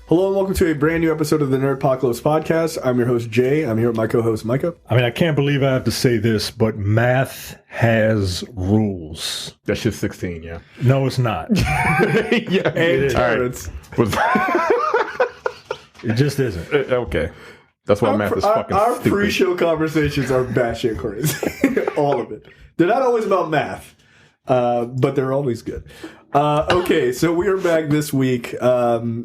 Hello and welcome to a brand new episode of the Nerdpocalypse Podcast. I'm your host, Jay. I'm here with my co-host, Micah. I mean, I can't believe I have to say this, but math has rules. That's just 16, yeah. No, it's not. Yeah, and Terrence. It just isn't. Okay. That's why math is fucking Our stupid. pre-show conversations are batshit crazy. All of it. They're not always about math, but they're always good. Okay, so we are back this week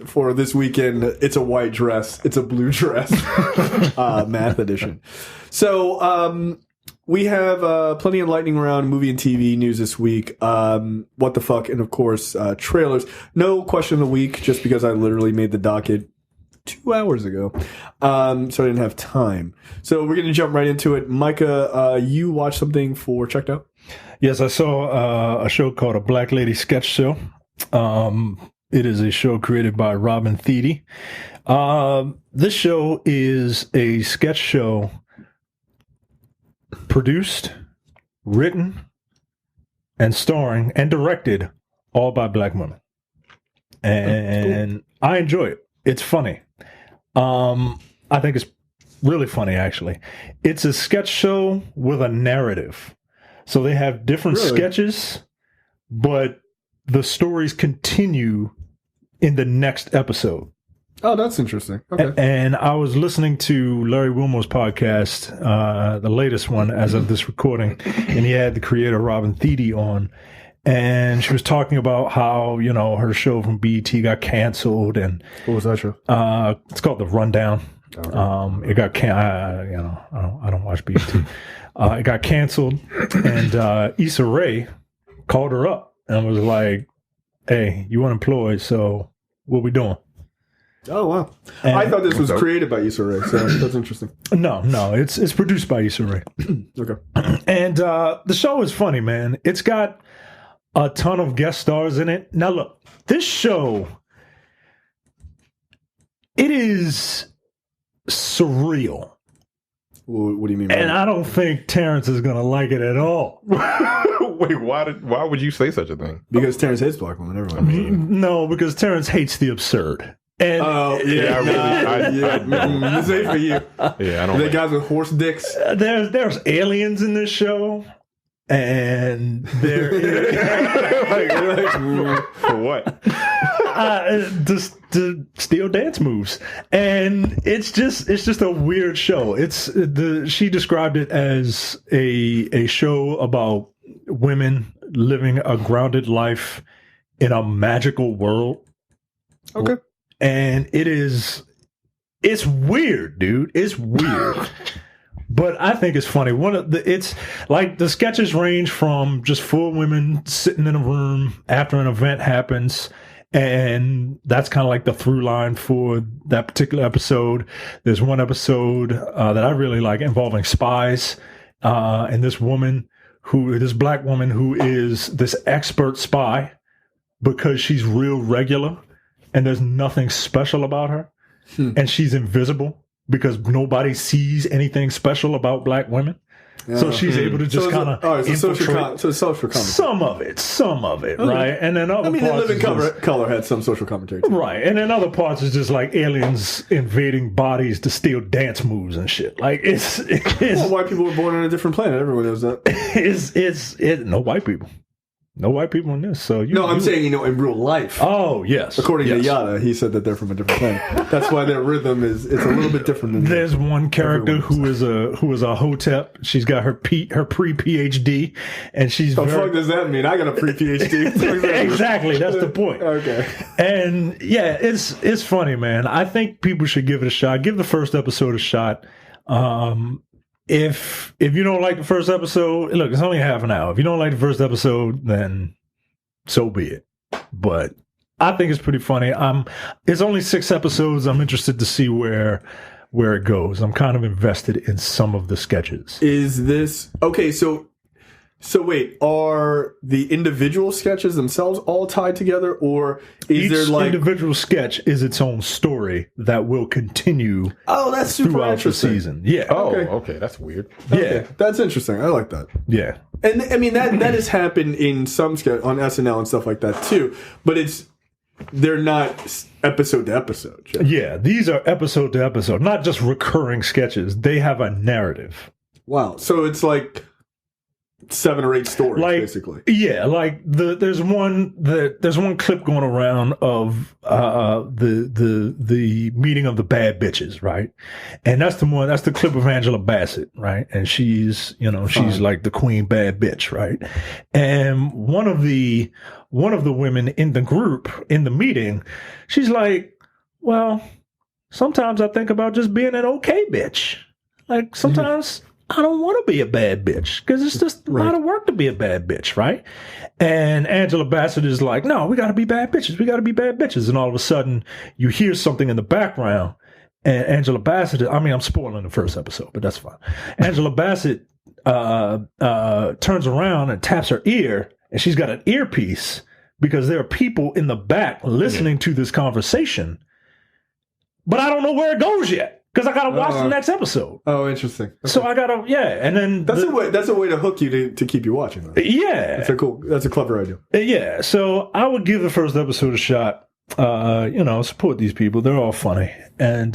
for this weekend. It's a white dress. It's a blue dress. Math edition. So we have plenty of lightning round movie and TV news this week. What the fuck? And of course, trailers. No question of the week, just because I literally made the docket 2 hours ago. So I didn't have time. So we're going to jump right into it. Micah, you watched something for Checked Out? Yes, I saw a show called A Black Lady Sketch Show. It is a show created by Robin Thede. This show is a sketch show produced, written, and starring and directed all by black women. And cool. I enjoy it. It's funny. I think it's really funny, actually. It's a sketch show with a narrative. So they have different sketches, but the stories continue in the next episode. Oh, that's interesting. Okay. And I was listening to Larry Wilmore's podcast, the latest one as of this recording, and he had the creator Robin Thede on. And she was talking about how, you know, her show from BET got canceled. And what was that show? It's called The Rundown. Okay. It got I don't watch BET. It got canceled, and Issa Rae called her up and was like, "Hey, you unemployed, so what we doing?" Oh wow! And I thought this was created by Issa Rae, so that's interesting. No, it's produced by Issa Rae. Okay. And the show is funny, man. It's got a ton of guest stars in it. Now look, this show, it is surreal. What do you mean by and that? I don't think Terrence is going to like it at all. Wait, why would you say such a thing? Because Terrence hates black women, everyone. No, because Terrence hates the absurd. And This ain't for you. Yeah, I don't. They guys with horse dicks. There's aliens in this show, and there For what? to steal dance moves, and it's just a weird show. She described it as a show about women living a grounded life in a magical world. Okay. And it's weird, dude. It's weird. But I think it's funny. It's like the sketches range from just four women sitting in a room after an event happens, and that's kind of like the through line for that particular episode. There's one episode that I really like involving spies, and this black woman who is this expert spy because she's real regular, and there's nothing special about her, and she's invisible because nobody sees anything special about black women. So she's able to just kind of infiltrate. So it's social commentary. Some of it, okay. Right? And then other parts. I mean, Living Color had some social commentary too. Right. And then other parts is just like aliens invading bodies to steal dance moves and shit. Like it's well, white people were born on a different planet. Everyone knows that. It's no white people. No white people in this. So I'm saying, in real life. Oh, yes. According to Yada, he said that they're from a different planet. That's why their rhythm it's a little bit different than there's one character who is a hotep. She's got her pre-PhD, and she's what the fuck does that mean? I got a pre-PhD. Exactly, that's the point. Okay. And yeah, it's funny, man. I think people should give it a shot. Give the first episode a shot. If you don't like the first episode, look, it's only half an hour. If you don't like the first episode, then so be it. But I think it's pretty funny. It's only 6 episodes. I'm interested to see where it goes. I'm kind of invested in some of the sketches. Is this okay? So wait, are the individual sketches themselves all tied together, or is there like individual sketch is its own story that will continue? Oh, that's super throughout interesting. The season. Yeah. Oh, okay, that's weird. Okay. Yeah, that's interesting. I like that. Yeah, and I mean that has happened in some sketch on SNL and stuff like that too. But it's they're not episode to episode. Jeff. Yeah, these are episode to episode, not just recurring sketches. They have a narrative. Wow. So it's like 7 or 8 stories, basically. Yeah, like there's one clip going around of the meeting of the bad bitches, right? And that's the clip of Angela Bassett, right? And she's like the queen bad bitch, right? And one of the women in the group in the meeting, she's like, well, sometimes I think about just being an okay bitch. Like sometimes I don't want to be a bad bitch because it's just a lot of work to be a bad bitch, right? And Angela Bassett is like, no, we got to be bad bitches. We got to be bad bitches. And all of a sudden, you hear something in the background, and Angela Bassett, I'm spoiling the first episode, but that's fine. Angela Bassett turns around and taps her ear, and she's got an earpiece because there are people in the back listening to this conversation, but I don't know where it goes yet. Because I gotta watch the next episode. Oh, interesting. Okay. So I gotta, and then that's a way to hook you to keep you watching. Though. Yeah, that's a clever idea. Yeah, so I would give the first episode a shot. Support these people; they're all funny. And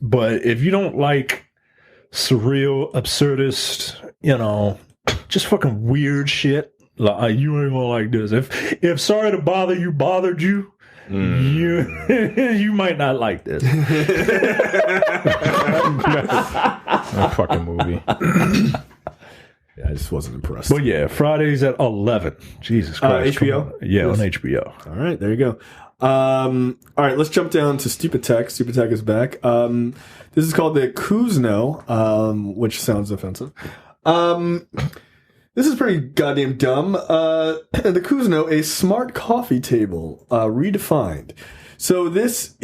but if you don't like surreal, absurdist, just fucking weird shit, like you ain't gonna like this. If Sorry to Bother You bothered you. You might not like this. That fucking movie. Yeah, I just wasn't impressed. But yeah, Fridays at 11. Jesus Christ. HBO? Yeah, on HBO. All right, there you go. All right, let's jump down to Stupid Tech. Stupid Tech is back. This is called the Kuzno, which sounds offensive. This is pretty goddamn dumb. The Kuzno, a smart coffee table, redefined. So this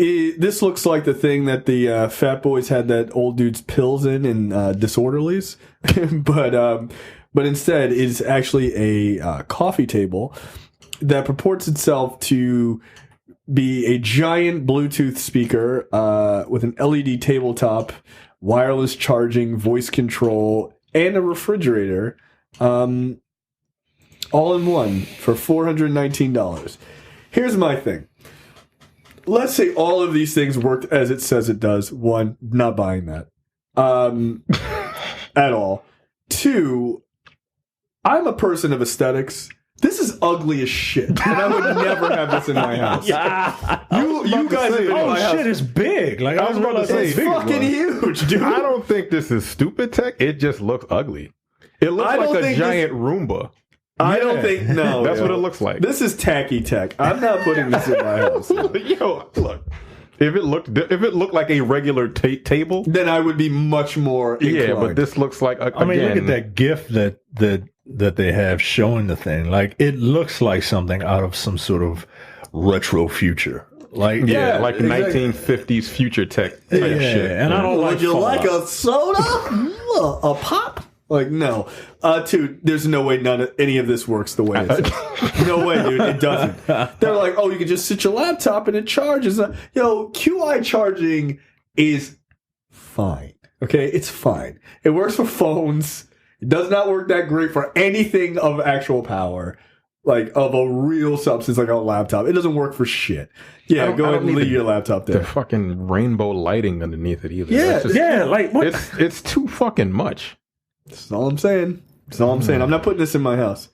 looks like the thing that the fat boys had that old dude's pills in Disorderlies, but instead it's actually a coffee table that purports itself to be a giant Bluetooth speaker with an LED tabletop, wireless charging, voice control, and a refrigerator. All in one for $419. Here's my thing. Let's say all of these things worked as it says it does. 1, not buying that. At all. 2, I'm a person of aesthetics. This is ugly as shit, and I would never have this in my house. You guys have been in my house. Shit is big. Like I was about to say, it's fucking huge, dude. I don't think this is stupid tech. It just looks ugly. It looks like a giant Roomba. I don't think, no. That's what it looks like. This is tacky tech. I'm not putting this in my house. Yo, look. If it looked like a regular table, then I would be much more inclined. Yeah, but this looks like I mean, look at that GIF that they have showing the thing. Like it looks like something out of some sort of retro future. Like like exactly. 1950s future tech type shit. And I don't like. Would you like a soda? A pop? Like, no. 2, there's no way any of this works the way it says. No way, dude. It doesn't. They're like, oh, you can just sit your laptop and it charges. QI charging is fine. Okay? It's fine. It works for phones. It does not work that great for anything of actual power. Like, of a real substance like a laptop. It doesn't work for shit. Yeah, go ahead and leave your laptop there. The fucking rainbow lighting underneath it either. Yeah, like, what? It's too fucking much. That's all I'm saying. I'm not putting this in my house.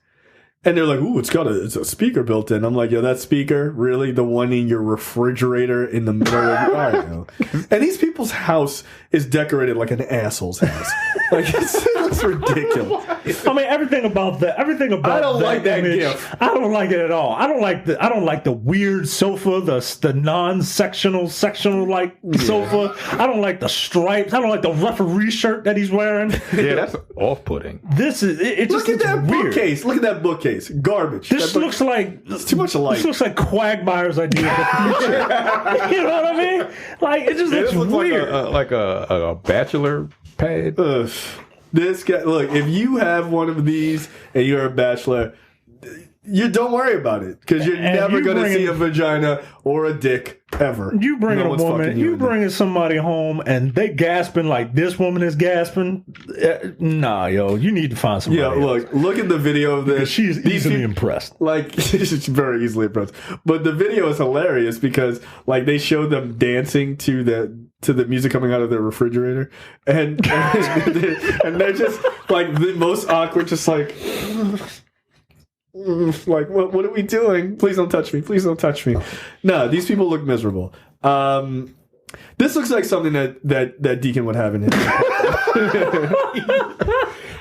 And they're like, ooh, it's a speaker built in. I'm like, yo, that speaker, really? The one in your refrigerator in the middle of I don't know. And these people's house is decorated like an asshole's house. Like, it looks ridiculous. I mean, everything about I don't like that image, GIF. I don't like it at all. I don't like the weird sofa, the non-sectional like sofa. I don't like the stripes. I don't like the referee shirt that he's wearing. Yeah, that's off-putting. This is it. Look at that weird. bookcase. Look at that bookcase. Garbage. This looks like it's too much light. This looks like Quagmire's idea of the future. You know what I mean? Like it just looks weird. Like a bachelor pad. This guy. Look, if you have one of these and you're a bachelor, you don't worry about it because you're never going to see a vagina or a dick ever. You bring No a one's woman, fucking you in there. bringing somebody home, and they gasping like this woman is gasping. Nah, yo, you need to find somebody. Yeah, else. look at the video of this. She's easily impressed. Like, she's very easily impressed. But the video is hilarious because, like, they show them dancing to the music coming out of their refrigerator, and they're just like the most awkward, just like what are we doing? Please don't touch me. Please don't touch me. No, these people look miserable. This looks like something that Deacon would have in his.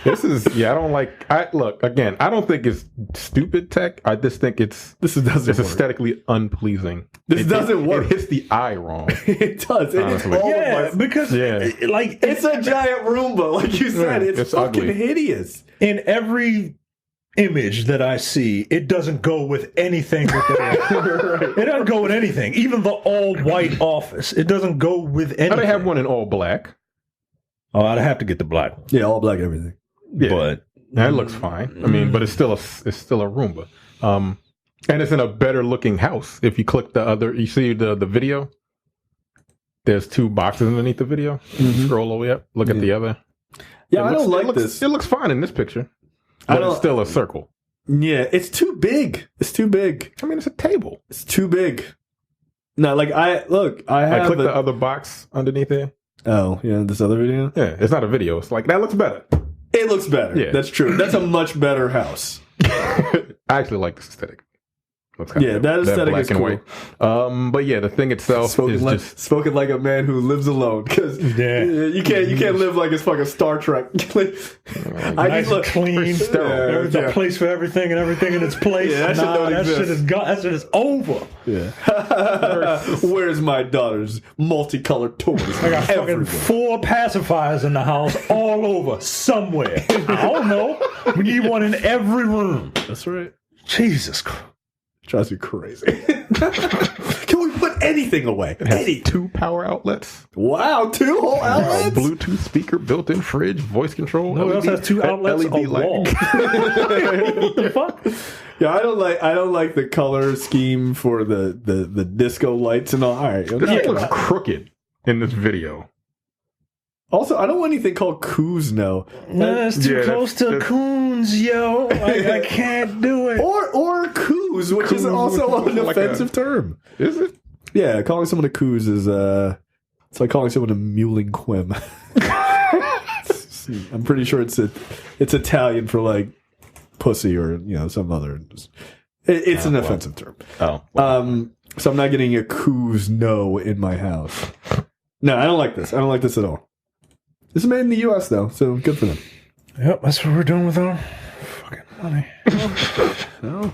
This is I don't like. I don't think it's stupid tech. I just think it's aesthetically unpleasing. This doesn't work. It hits the eye wrong. It does. It's a giant Roomba, like you said. It's fucking ugly. hideous. In every image that I see, it doesn't go with anything. It doesn't go with anything. Even the all-white office, it doesn't go with anything. Now they have one in all black. Oh, I'd have to get the black one. Yeah, all black everything. Yeah. But that looks fine. I mean, but it's still a Roomba. And it's in a better looking house. If you click you see the video. There's 2 boxes underneath the video. Scroll all the way up. Look at the other. Yeah, I don't like this. It looks fine in this picture. But it's still a circle. Yeah, it's too big. It's too big. I mean, it's a table. It's too big. No, like I have. I click the other box underneath there. Oh, yeah, this other video. Yeah, it's not a video. It's like that looks better. It looks better. Yeah, that's true. That's a much better house. I actually like this aesthetic. That aesthetic is cool. White. But yeah, the thing itself is spoken like a man who lives alone, because you can't live like it's fucking Star Trek. Nice and clean, there's a place for everything and everything in its place. Yeah, that shit is over. Yeah. Where's my daughter's multicolored toys? I got fucking 4 pacifiers in the house, all over somewhere. I don't know. We need one in every room. That's right. Jesus Christ. Drives me crazy. Can we put anything away? It has 2 power outlets. Wow, 2 whole outlets? Bluetooth speaker, built-in fridge, voice control. No, it also has 2 outlets LED on wall. What the fuck? Yeah, I don't like the color scheme for the disco lights and all. All right, this looks crooked in this video. Also, I don't want anything called Kuzno. No, it's too close to coons, yo. I can't do it. Or coos, which is also an offensive term. Is it? Yeah, calling someone a coos is it's like calling someone a mewling quim. I'm pretty sure it's Italian for like pussy or some other. It's an offensive term. Oh, so I'm not getting a Kuzno in my house. No, I don't like this. I don't like this at all. This is made in the U.S. though, so good for them. Yep, that's what we're doing with our fucking money. Well,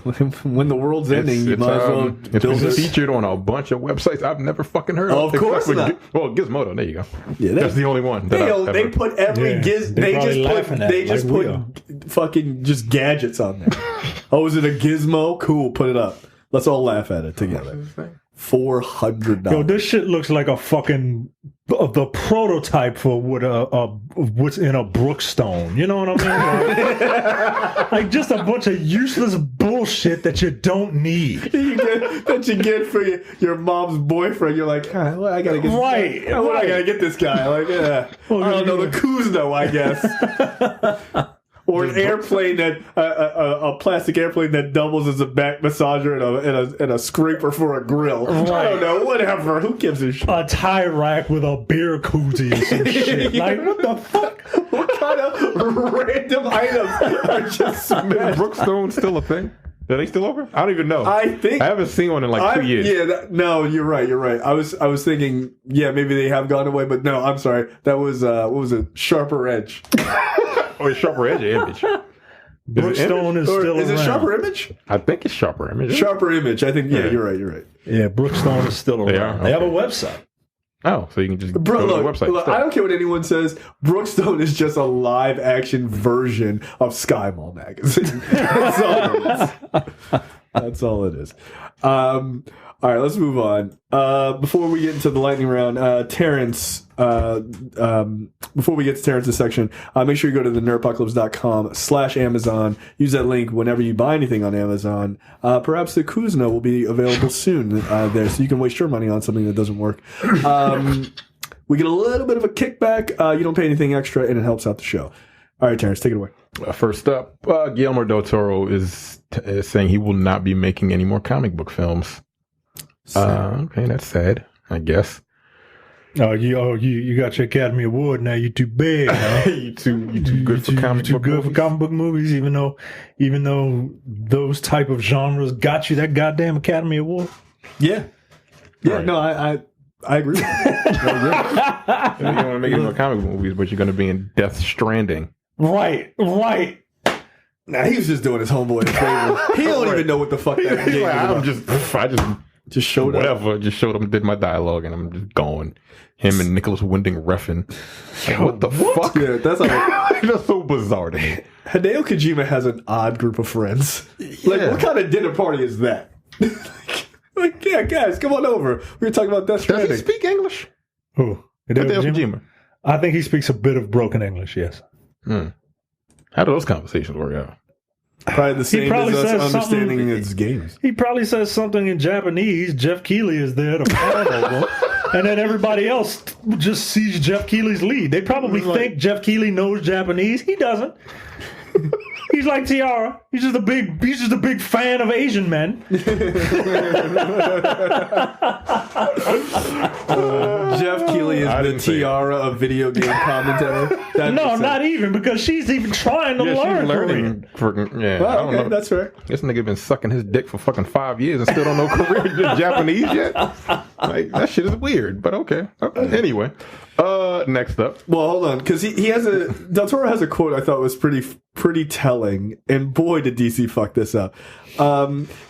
when the world's ending, you might as well build this. Featured on a bunch of websites I've never fucking heard of. Of course not. Gizmodo. There you go. Yeah, that's the only one. They put every They just put fucking just gadgets on there. Oh, is it a gizmo? Cool, put it up. Let's all laugh at it together. $400. Yo, this shit looks like a fucking the prototype for what's in a Brookstone. You know what I mean? Like just a bunch of useless bullshit that you don't need. that you get for your mom's boyfriend. You're like, well, I gotta get right. I gotta get this guy. Like, I don't know, the Kuzno, I guess. Or an airplane a plastic airplane that doubles as a back massager and a scraper for a grill. Right. I don't know, whatever. Who gives a shit? A tie rack with a beer koozie and some shit. Like, what the fuck? What kind of random items are just smashed? Is Brookstone still a thing? Are they still over? I don't even know. I haven't seen one in like 2 years. Yeah, no, you're right. I was thinking, maybe they have gone away, but no, I'm sorry. That was what was it? Sharper Edge. Or Sharper Edge Image. Brookstone is still around. Is it Sharper Image? I think it's Sharper Image. Sharper Image. I think. Yeah, you're right. Yeah, Brookstone is still around. They have a website. Oh, so you can just go to the website. Look, I don't care what anyone says. Brookstone is just a live action version of Sky Mall magazine. That's all it is. All right, let's move on. Before we get into the lightning round, Terrence, before we get to Terrence's section, make sure you go to the nerdpocalypse.com/Amazon. Use that link whenever you buy anything on Amazon. Perhaps the Kuzna will be available soon there, so you can waste your money on something that doesn't work. We get a little bit of a kickback. You don't pay anything extra, and it helps out the show. All right, Terrence, take it away. First up, Guillermo del Toro is saying he will not be making any more comic book films. Okay, that's sad, I guess. You got your Academy Award now. You're too big. Huh? you too good for comic book movies. For comic book movies, even though those type of genres got you that goddamn Academy Award. Yeah. Right. No, I agree. You don't want to make any more comic book movies, but you're going to be in Death Stranding. Right. Nah, he was just doing his homeboy a favor. He don't even know what the fuck that game is about. I just showed whatever. Up. Just showed him, did my dialogue, and I'm just going. Him and Nicholas Winding Refn. Like, what the fuck? Yeah, that's that's so bizarre to me. Hideo Kojima has an odd group of friends. Like, what kind of dinner party is that? Like, yeah, guys, come on over. We were talking about Death Stranding. Does he speak English? Who? Hideo Kojima? I think he speaks a bit of broken English, yes. How do those conversations work out? Probably the same as us understanding his games. He probably says something in Japanese. Jeff Keighley is there to follow, and then everybody else just sees Jeff Keighley's lead. They probably think Jeff Keighley knows Japanese. He doesn't. He's like Tiara. He's just a big fan of Asian men. Jeff Keighley is the Tiara of video game commentary. No, not even, because she's even trying to learn. She's learning. I don't know. That's fair. This nigga been sucking his dick for fucking 5 years and still don't know Korean Japanese yet. Like, that shit is weird, but okay. Anyway, next up. Well, hold on, because he has Del Toro has a quote I thought was pretty telling, and boy did DC fuck this up.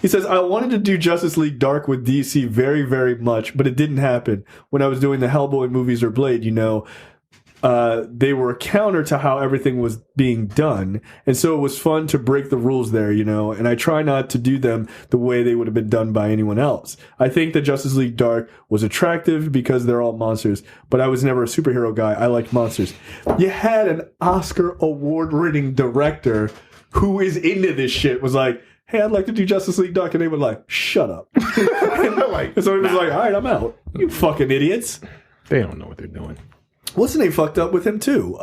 He says, I wanted to do Justice League Dark with DC very, very much, but it didn't happen. When I was doing the Hellboy movies or Blade, they were a counter to how everything was being done, and so it was fun to break the rules there, and I try not to do them the way they would have been done by anyone else. I think that Justice League Dark was attractive because they're all monsters, but I was never a superhero guy. I liked monsters. You had an Oscar award-winning director who is into this shit, was like, hey, I'd like to do Justice League Dark, and they were like, shut up. And so he was like, all right, I'm out. You fucking idiots. They don't know what they're doing. What's the name fucked up with him too?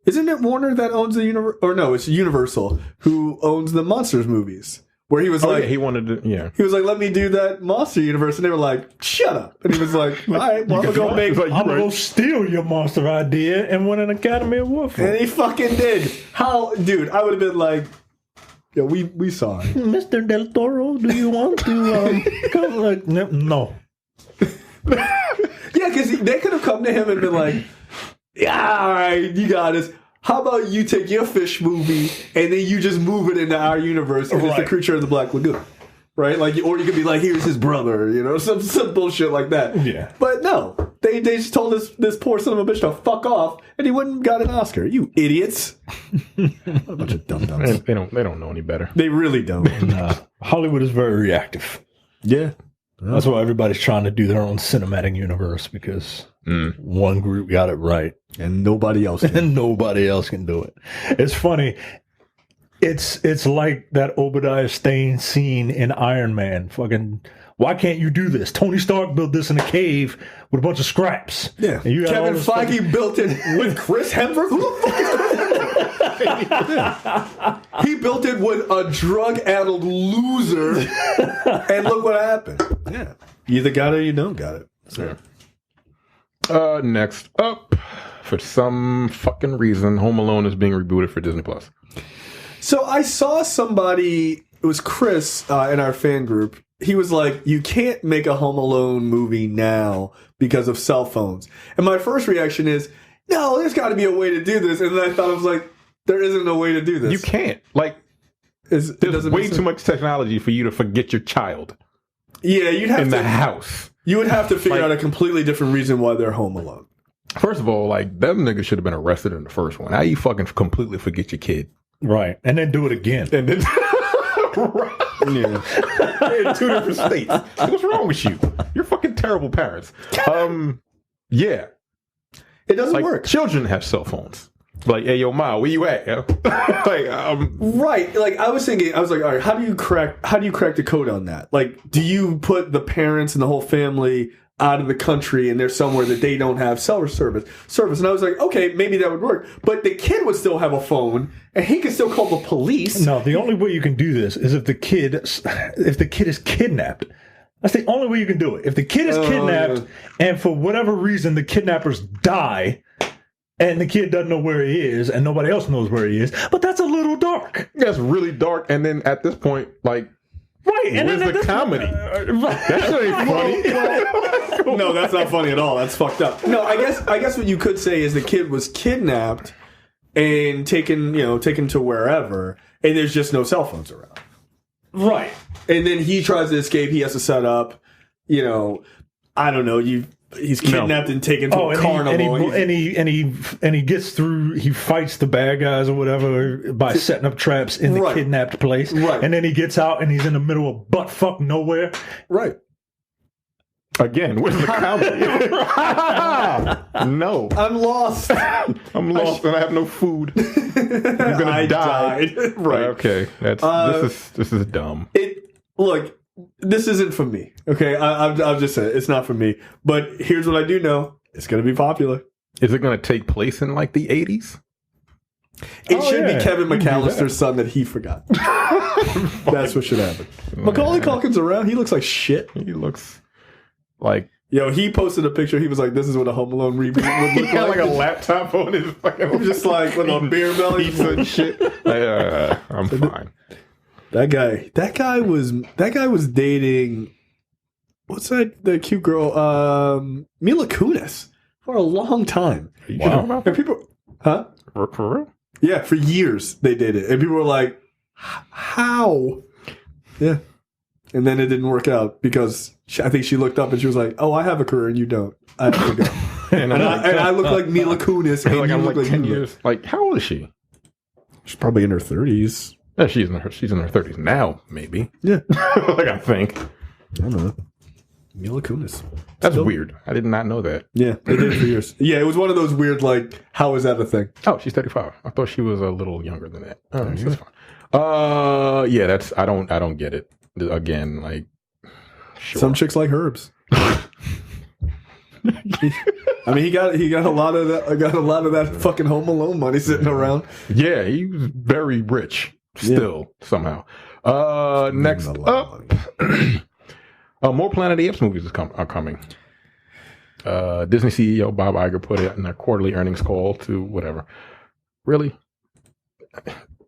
Isn't it Warner that owns the or no, it's Universal who owns the Monsters movies? Where he was he wanted to, He was like, let me do that Monster Universe, and they were like, shut up. And he was like, all right, well, I'm gonna go steal your monster idea and win an Academy Award for it. And he fucking did. How, dude? I would have been like, yeah, we saw it. Mr. Del Toro, do you want to come? Like, no. Yeah, because they could have come to him and been like, yeah, all right, you got us. How about you take your fish movie and then you just move it into our universe and it's the Creature of the Black Lagoon, right? Like, or you could be like, here's his brother, some bullshit like that. Yeah. But no, they just told this poor son of a bitch to fuck off, and he wouldn't got an Oscar. You idiots! What a bunch of dum-dums. They don't know any better. They really don't. Hollywood is very reactive. Yeah. That's why everybody's trying to do their own cinematic universe, because one group got it right. And nobody else can. And nobody else can do it. It's funny. It's like that Obadiah Stane scene in Iron Man. Fucking, why can't you do this? Tony Stark built this in a cave with a bunch of scraps. Yeah. And Kevin Feige built it with Chris Hemsworth? Who the fuck is Chris Hemsworth? He built it with a drug-addled loser, and look what happened. Yeah. You either got it or you don't got it. So. Yeah. Next up, for some fucking reason, Home Alone is being rebooted for Disney+. So I saw somebody, it was Chris in our fan group, he was like, you can't make a Home Alone movie now because of cell phones. And my first reaction is, no, there's got to be a way to do this. And then I thought, I was like, there isn't a way to do this. You can't. Like, there's way too much technology for you to forget your child. Yeah, you'd have in the house. You would have to figure out a completely different reason why they're home alone. First of all, like, them niggas should have been arrested in the first one. How you fucking completely forget your kid? Right. And then do it again. And then right. In 2 different states. What's wrong with you? You're fucking terrible parents. Yeah. It doesn't work. Children have cell phones. Like, hey, yo, Ma, where you at? Yo? Right. Like, I was thinking, all right, how do you crack the code on that? Like, do you put the parents and the whole family out of the country and they're somewhere that they don't have cell service? And I was like, okay, maybe that would work. But the kid would still have a phone and he could still call the police. No, the only way you can do this is if the kid is kidnapped. That's the only way you can do it. If the kid is kidnapped and for whatever reason the kidnappers die and the kid doesn't know where he is and nobody else knows where he is, but that's a little dark. That's really dark. And then at this point, like, right, and where's the comedy? That ain't funny. No, that's not funny at all. That's fucked up. No, I guess what you could say is the kid was kidnapped and taken to wherever, and there's just no cell phones around. Right. And then he tries to escape. He has to set up, I don't know. He's kidnapped and taken to a carnival. And he gets through. He fights the bad guys or whatever by setting up traps in the kidnapped place. Right. And then he gets out and he's in the middle of buttfuck nowhere. Right. Again, where's the comedy? No. I'm lost. I'm lost and I have no food. I'm gonna die. Right. Okay. This is dumb. Look, this isn't for me. Okay, I'll just say it's not for me. But here's what I do know: it's going to be popular. Is it going to take place in like the 80s? It should be Kevin McAllister's son that he forgot. That's what should happen. Macaulay Culkin's around. He looks like shit. He looks like. Yo, he posted a picture. He was like, "This is what a Home Alone reboot would look like." He had like a laptop on his fucking. He was just like with a beer belly, pizza and shit. I'm fine. That guy was dating. What's that? The cute girl, Mila Kunis, for a long time. Wow. And people, huh? For real? Yeah, for years they dated, and people were like, "How?" Yeah, and then it didn't work out because I think she looked up and she was like, "Oh, I have a career and you don't. I have to go." and I look like Mila Kunis, and like you I'm look like 10 Mila. years. Like, how old is she? She's probably in her 30s. Yeah, she's in her 30s now, maybe. Yeah, like I think. I don't know. Mila Kunis. That's weird. I did not know that. Yeah, they did it for years. Yeah, it was one of those weird, like, how is that a thing? Oh, she's 35. I thought she was a little younger than that. Oh, that's fine. Yeah, that's I don't get it. Again, like, sure. Some chicks like herbs. I mean, he got a lot of that fucking Home Alone money sitting around. Yeah, he was very rich still somehow. Next up, more Planet of the Apes movies are coming. Disney CEO Bob Iger put it in their quarterly earnings call to whatever. Really?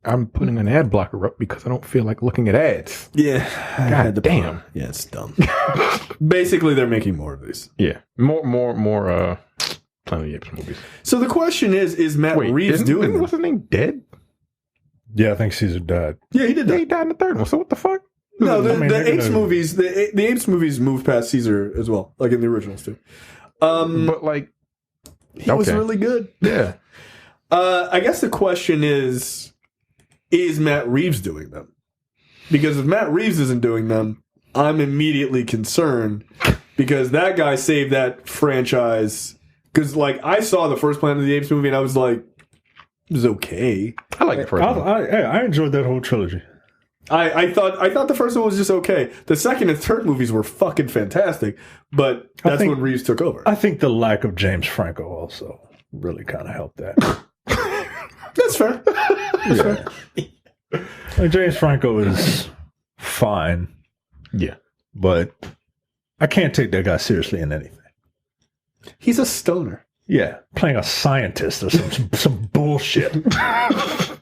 I'm putting an ad blocker up because I don't feel like looking at ads. Yeah. God damn. Yeah, it's dumb. Basically, they're making more of these. Yeah. More Planet of the Apes movies. So the question is Matt Reeves doing them? What's his name? Dead? Yeah, I think Caesar died. Yeah, he did that. He died in the third one. So what the fuck? No, the Apes movies, the Apes movies moved past Caesar as well, like in the originals too. But like, he was really good. Yeah. I guess the question is Matt Reeves doing them? Because if Matt Reeves isn't doing them, I'm immediately concerned because that guy saved that franchise. Because like I saw the first Planet of the Apes movie and I was like, it was okay. I like the first one. I enjoyed that whole trilogy. I thought the first one was just okay. The second and third movies were fucking fantastic, but that's when Reeves took over. I think the lack of James Franco also really kind of helped that. That's fair. That's fair. Like, James Franco is fine. Yeah. But I can't take that guy seriously in anything. He's a stoner. Yeah, playing a scientist or some bullshit.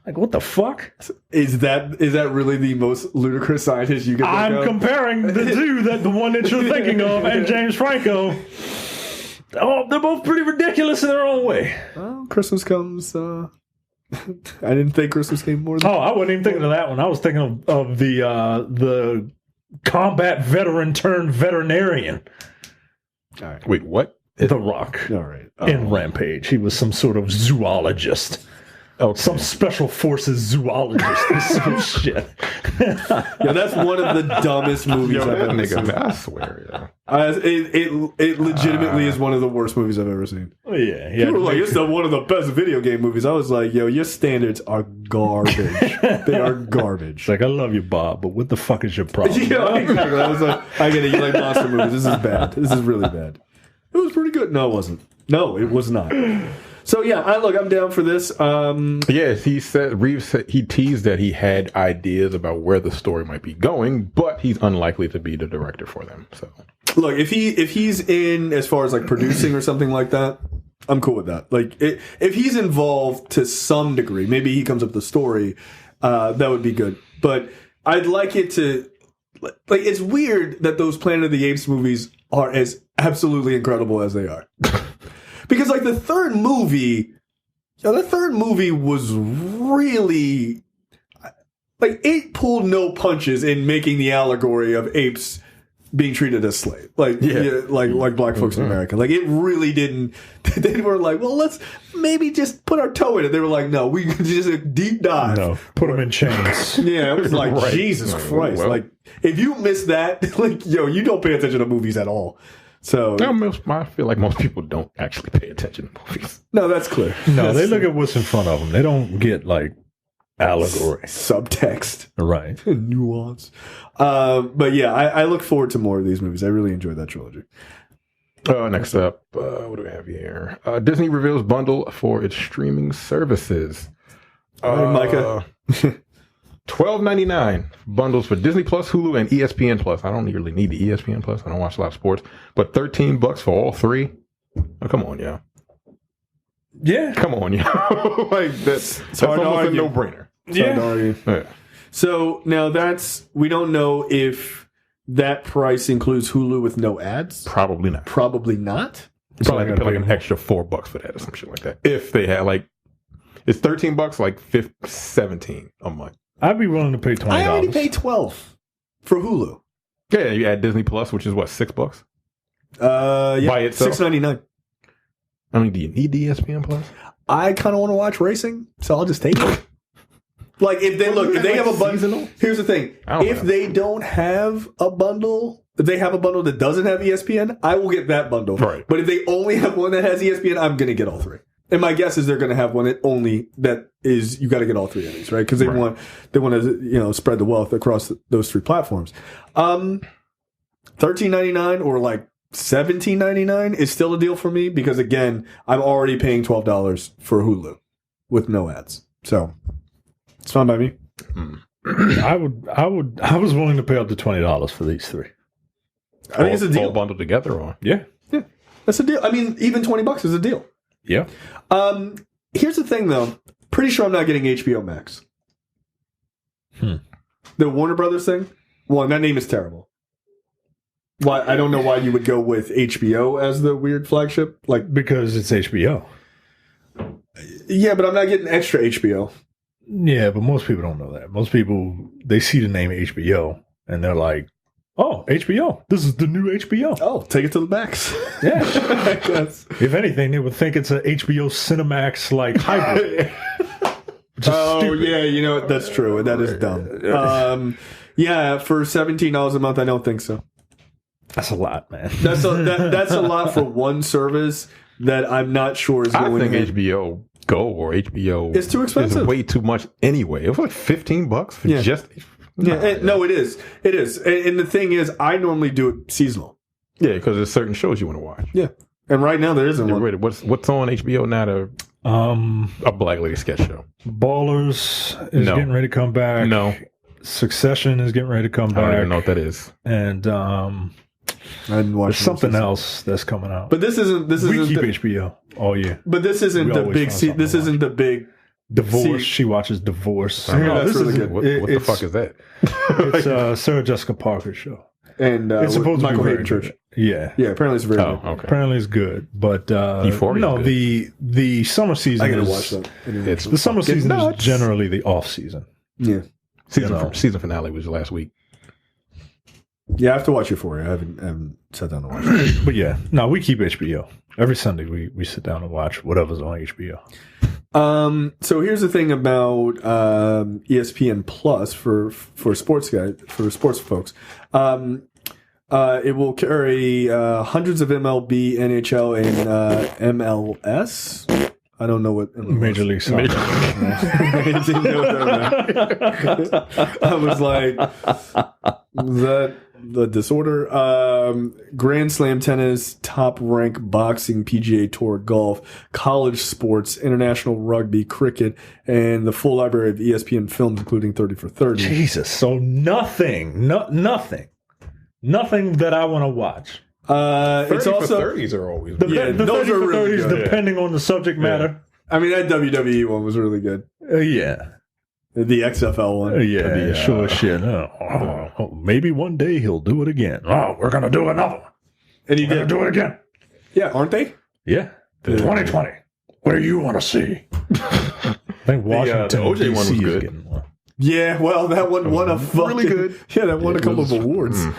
Like, what the fuck? Is that really the most ludicrous scientist you can think I'm of? comparing the one that you're thinking of, and James Franco. Oh, they're both pretty ridiculous in their own way. Well, Christmas comes. I didn't think Christmas came more than... Oh, I wasn't even thinking of that one. I was thinking of the combat veteran turned veterinarian. All right. Wait, what? The Rock. All right. In Rampage. He was some sort of zoologist. Okay. Some special forces zoologist or some shit. Yeah, that's one of the dumbest movies I've ever seen. Man, I swear, yeah. It legitimately is one of the worst movies I've ever seen. Yeah, You were like, it's one of the best video game movies. I was like, yo, your standards are garbage. They are garbage. It's like, I love you, Bob, but what the fuck is your problem? Yeah, exactly. I was like, I get it. You like monster movies. This is bad. This is really bad. It was pretty good. No, it wasn't. No, it was not. So yeah, I'm down for this. Yes, Reeves said he teased that he had ideas about where the story might be going, but he's unlikely to be the director for them. So look, if he's in as far as like producing or something like that, I'm cool with that. Like if he's involved to some degree, maybe he comes up with the story, that would be good. But I'd like it to like it's weird that those Planet of the Apes movies are as absolutely incredible as they are. Because like the third movie was really like it pulled no punches in making the allegory of apes being treated as slaves, like black folks in America. Like it really didn't. They were like, well, let's maybe just put our toe in it. They were like, no, we can just a deep dive. No, put them in chains. Yeah, it was like Right. Jesus Christ. Well. Like if you miss that, like you don't pay attention to movies at all. So I feel like most people don't actually pay attention to movies. no, that's clear. No, they look at what's in front of them. They don't get like allegory, subtext, right? Nuance. But yeah, I look forward to more of these movies. I really enjoyed that trilogy. Next up, what do we have here? Disney reveals bundle for its streaming services. Micah. $12.99 bundles for Disney Plus, Hulu, and ESPN Plus. I don't really need the ESPN Plus. I don't watch a lot of sports, but $13 for all three. Oh, come on, yeah. Yeah, Come on, yeah. Like that's hard to almost a argue. no-brainer. Yeah. Yeah. So now we don't know if that price includes Hulu with no ads. Probably not. Probably not. Probably have to pay like an extra $4 for that or some shit like that. If they had like, it's $13, like 17 a month. I'd be willing to pay $20. I already paid $12 for Hulu. Yeah, you add Disney Plus, which is what, $6? Yeah, By itself? $6.99. I mean, do you need the ESPN Plus? I kind of want to watch racing, so I'll just take it. Like if they have a bundle. Here's the thing: if they don't have a bundle, if they have a bundle that doesn't have ESPN, I will get that bundle. Right. But if they only have one that has ESPN, I'm going to get all three. And my guess is they're going to have one that is you got to get all three of these, right? Because they want to spread the wealth across those three platforms. $13.99 or like $17.99 is still a deal for me because again, I'm already paying $12 for Hulu with no ads, so it's fine by me. I was willing to pay up to $20 for these three. I think it's a deal. All bundled together, or Yeah, That's a deal. I mean, even $20 is a deal. yeah. Here's the thing, though. Pretty sure I'm not getting HBO Max. The Warner Brothers thing. One, that name is terrible. Why? I don't know why you would go with HBO as the weird flagship. Like, Because it's HBO. yeah, but I'm not getting extra HBO. Yeah, but most people don't know that. Most people, they see the name HBO and they're like, oh, HBO. This is the new HBO. Oh, take it to the max. Yeah. That's- If anything, they would think it's a HBO Cinemax like hybrid. oh, stupid. yeah, you know what? That's true. And that is dumb. Yeah, for $17 a month, I don't think so. That's a lot, man. That's a lot for one service that I'm not sure is going I think to HBO Go or HBO It's too expensive. Is way too much anyway. It was like $15 for just. No, it is. It is. And the thing is, I normally do it seasonal. Yeah, because there's certain shows you want to watch. Yeah. And right now there isn't one. Wait, what's on HBO now? A Black Lady sketch show. Ballers is No. getting ready to come back. No, Succession is getting ready to come I don't back. even know what that is. And I didn't watch there's something else that's coming out. But this isn't we keep the, HBO all year. but this isn't We the always big find something this to watch. isn't the big Divorce. See- She watches Divorce. I know, that's this really is good. What the it's- fuck is that? It's Sarah Jessica Parker's show. and It's supposed Michael to be Hayden very Church. good. Yeah. Yeah, apparently it's very Oh, good. okay. Apparently it's good, but Euphoria no, is the summer season I gotta is watch that. Anyway. It's the summer fucking season nuts. is generally the off season. Yeah. Season finale was last week. Yeah, I have to watch Euphoria. I haven't sat down to watch it. But yeah, no, we keep HBO every Sunday. We sit down and watch whatever's on HBO. So here's the thing about ESPN Plus for sports folks. It will carry hundreds of MLB, NHL, and MLS. I don't know what Major League Soccer. I was like, is that the disorder? Grand Slam tennis, top rank boxing, PGA Tour golf, college sports, international rugby, cricket, and the full library of ESPN films, including 30 for 30. Jesus, so nothing that I want to watch. It's also 30s are always The 30 for really 30s, good. depending on the subject matter. I mean, that WWE one was really good. Yeah. The XFL one. Yeah, sure shit. Maybe one day he'll do it again. Oh, we're going to do another one. And he We're going did. to do it again. Yeah, aren't they? Yeah. 2020. What do you want to see? I think Washington, the OJ one was DC is good. getting one. Yeah, well, that one won a fucking... really good. Yeah, that won a couple of awards. Mm.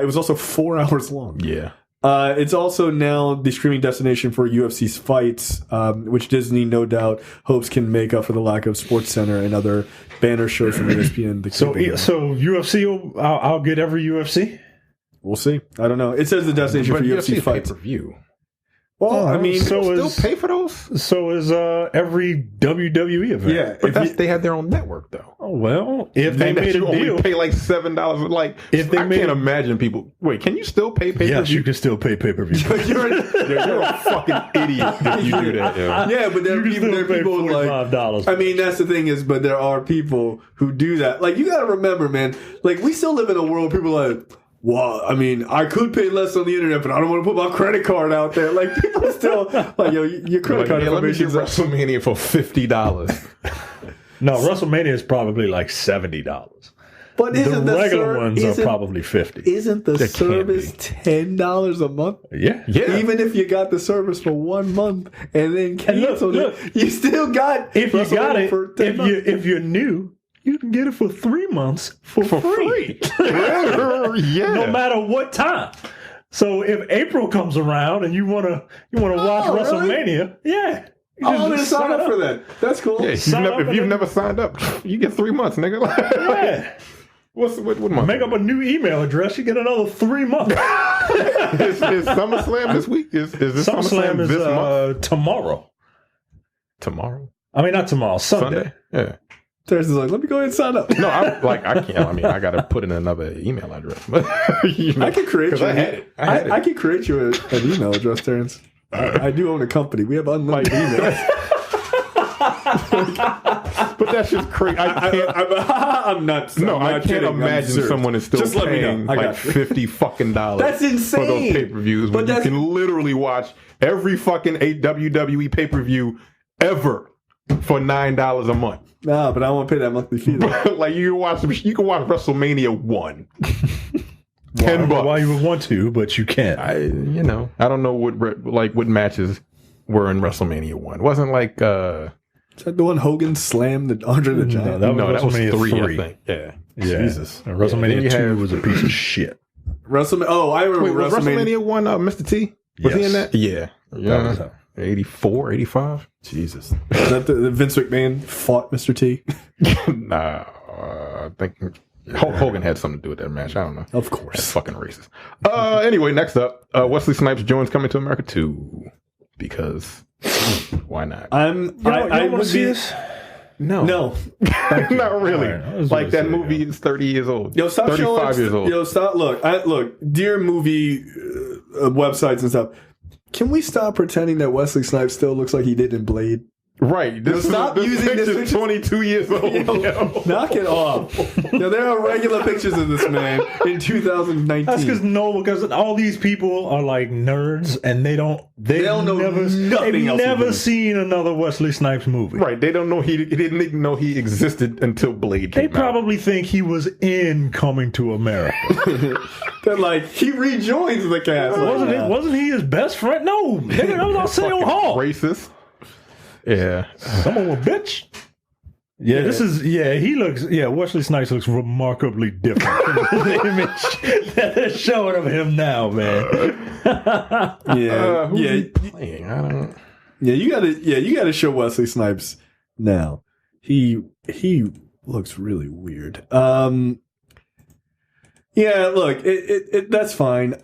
It was also 4 hours long. Yeah. It's also now the streaming destination for UFC's fights, which Disney, no doubt, hopes can make up for the lack of SportsCenter and other banner shows from ESPN. So UFC, I'll get every UFC? We'll see. I don't know. It says the destination But for UFC UFC fights. pay-per-view. Well, I mean, so Still is pay for those? so is every WWE event. yeah. But they have their own network, though. Oh, well, if they And that made a you only deal, pay like $7. Like, If they I made can't a- imagine people. Wait, can you still pay pay-per-view? yes, you can still pay pay-per-view. you're You're a fucking idiot if you do that. Yo. Yeah, but there are You can people, there still are pay people like... $45. I mean, that's the thing is, but there are people who do that. Like, you got to remember, man, like, we still live in a world where people are like, well, I mean, I could pay less on the internet, but I don't want to put my credit card out there. Like, people still, like, yo, your credit Like, card yeah, let me get information is... WrestleMania for $50. No, WrestleMania is probably like $70. But The isn't regular ones are isn't- probably $50. Isn't the They can't service be. $10 a month? Yeah. Yeah. Even if you got the service for 1 month and then canceled look, it, you still got If you got WrestleMania it, for 10 months. if you're new, you can get it for 3 months for free. Yeah. No matter what time. So if April comes around and you wanna watch really? WrestleMania, yeah. You I'm gonna just sign up for that. That's cool. Yeah, Sign up if and you've then- never signed up, you get 3 months, nigga. Yeah. What month? Make up a new email address, you get another 3 months. is SummerSlam this week? Is this SummerSlam is this month? tomorrow. Tomorrow? I mean, not tomorrow, Sunday. Yeah. Terrence is like, let me go ahead and sign up. No, I can't. I mean, I got to put in another email address. I can create 'Cause you. I had it. I had it. I can create you an email address, Terrence. I do own a company. We have unlimited emails. But that's just crazy. I can't. I'm nuts. No, I'm I not can't kidding. I'm imagine serious. someone is still Just let me know. paying I got like you. $50 fucking That's insane. for those pay-per-views But when you that's- can literally watch every fucking WWE pay-per-view ever for $9 a month. Nah, but I won't pay that monthly fee. Though. Like you can watch WrestleMania 1. I don't know $10. why you would want to, but you can't. I don't know what matches were in WrestleMania 1. Wasn't like Is that the one Hogan slammed the Andre the Giant? that was no, that was WrestleMania 3, 3. I think. Yeah. Yeah. Jesus. And WrestleMania then you 2 have- was a piece of shit. WrestleMania. Oh, I remember Wait, was WrestleMania 1 Mr. T? Was he in Yes. that? Yeah. was him. 84, 85? Jesus. Is that the Vince McMahon fought Mr. T? Nah, I think Hogan had something to do with that match. I don't know. Of That's course. fucking racist. Anyway, next up, Wesley Snipes joins Coming to America 2. Because why not? I want would to see be. this? No. No. Not really. All right, I was Like gonna that say, movie is 30 years old. Yo, stop 35 showing. years old. Yo, stop. Look, dear movie websites and stuff. Can we stop pretending that Wesley Snipes still looks like he did in Blade? Right. This stop using this picture's picture. 22 years old. Yo. Knock it off. Now, there are regular pictures of this man in 2019. That's because all these people are like nerds and they don't know nothing they've else never he's doing. seen another Wesley Snipes movie. Right. They don't know he didn't even know he existed until Blade They came out. probably think he was in Coming to America. They're like, he rejoins the cast. Wasn't he his best friend? No, nigga, that was Arsenio Hall. Racist. Yeah. Someone a bitch. Yeah, Wesley Snipes looks remarkably different from the image that they're showing of him now, man. Yeah. Who's Yeah. he playing? I don't. Yeah, you gotta show Wesley Snipes now. He looks really weird. Yeah, look, that's fine.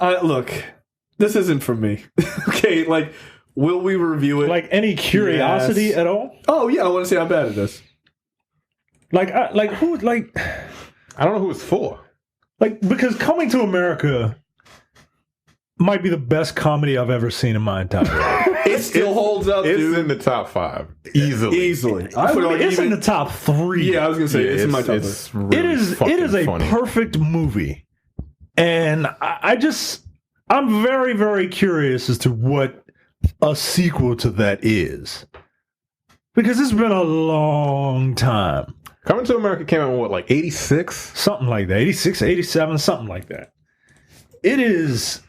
This isn't for me. Okay, like, will we review it? Like, any curiosity at all? Oh yeah, I want to see how bad it is. I don't know who it's for. Like, because Coming to America might be the best comedy I've ever seen in my entire life. It still holds up, It's dude. in the top 5. Easily. I would argue It's in the top 3. Yeah, I was gonna say it's in my top 3. Really It is a funny. perfect movie. And I'm very, very curious as to what a sequel to that is. Because it's been a long time. Coming to America came out in what, like 86? Something like that. 86, 87, something like that. It is...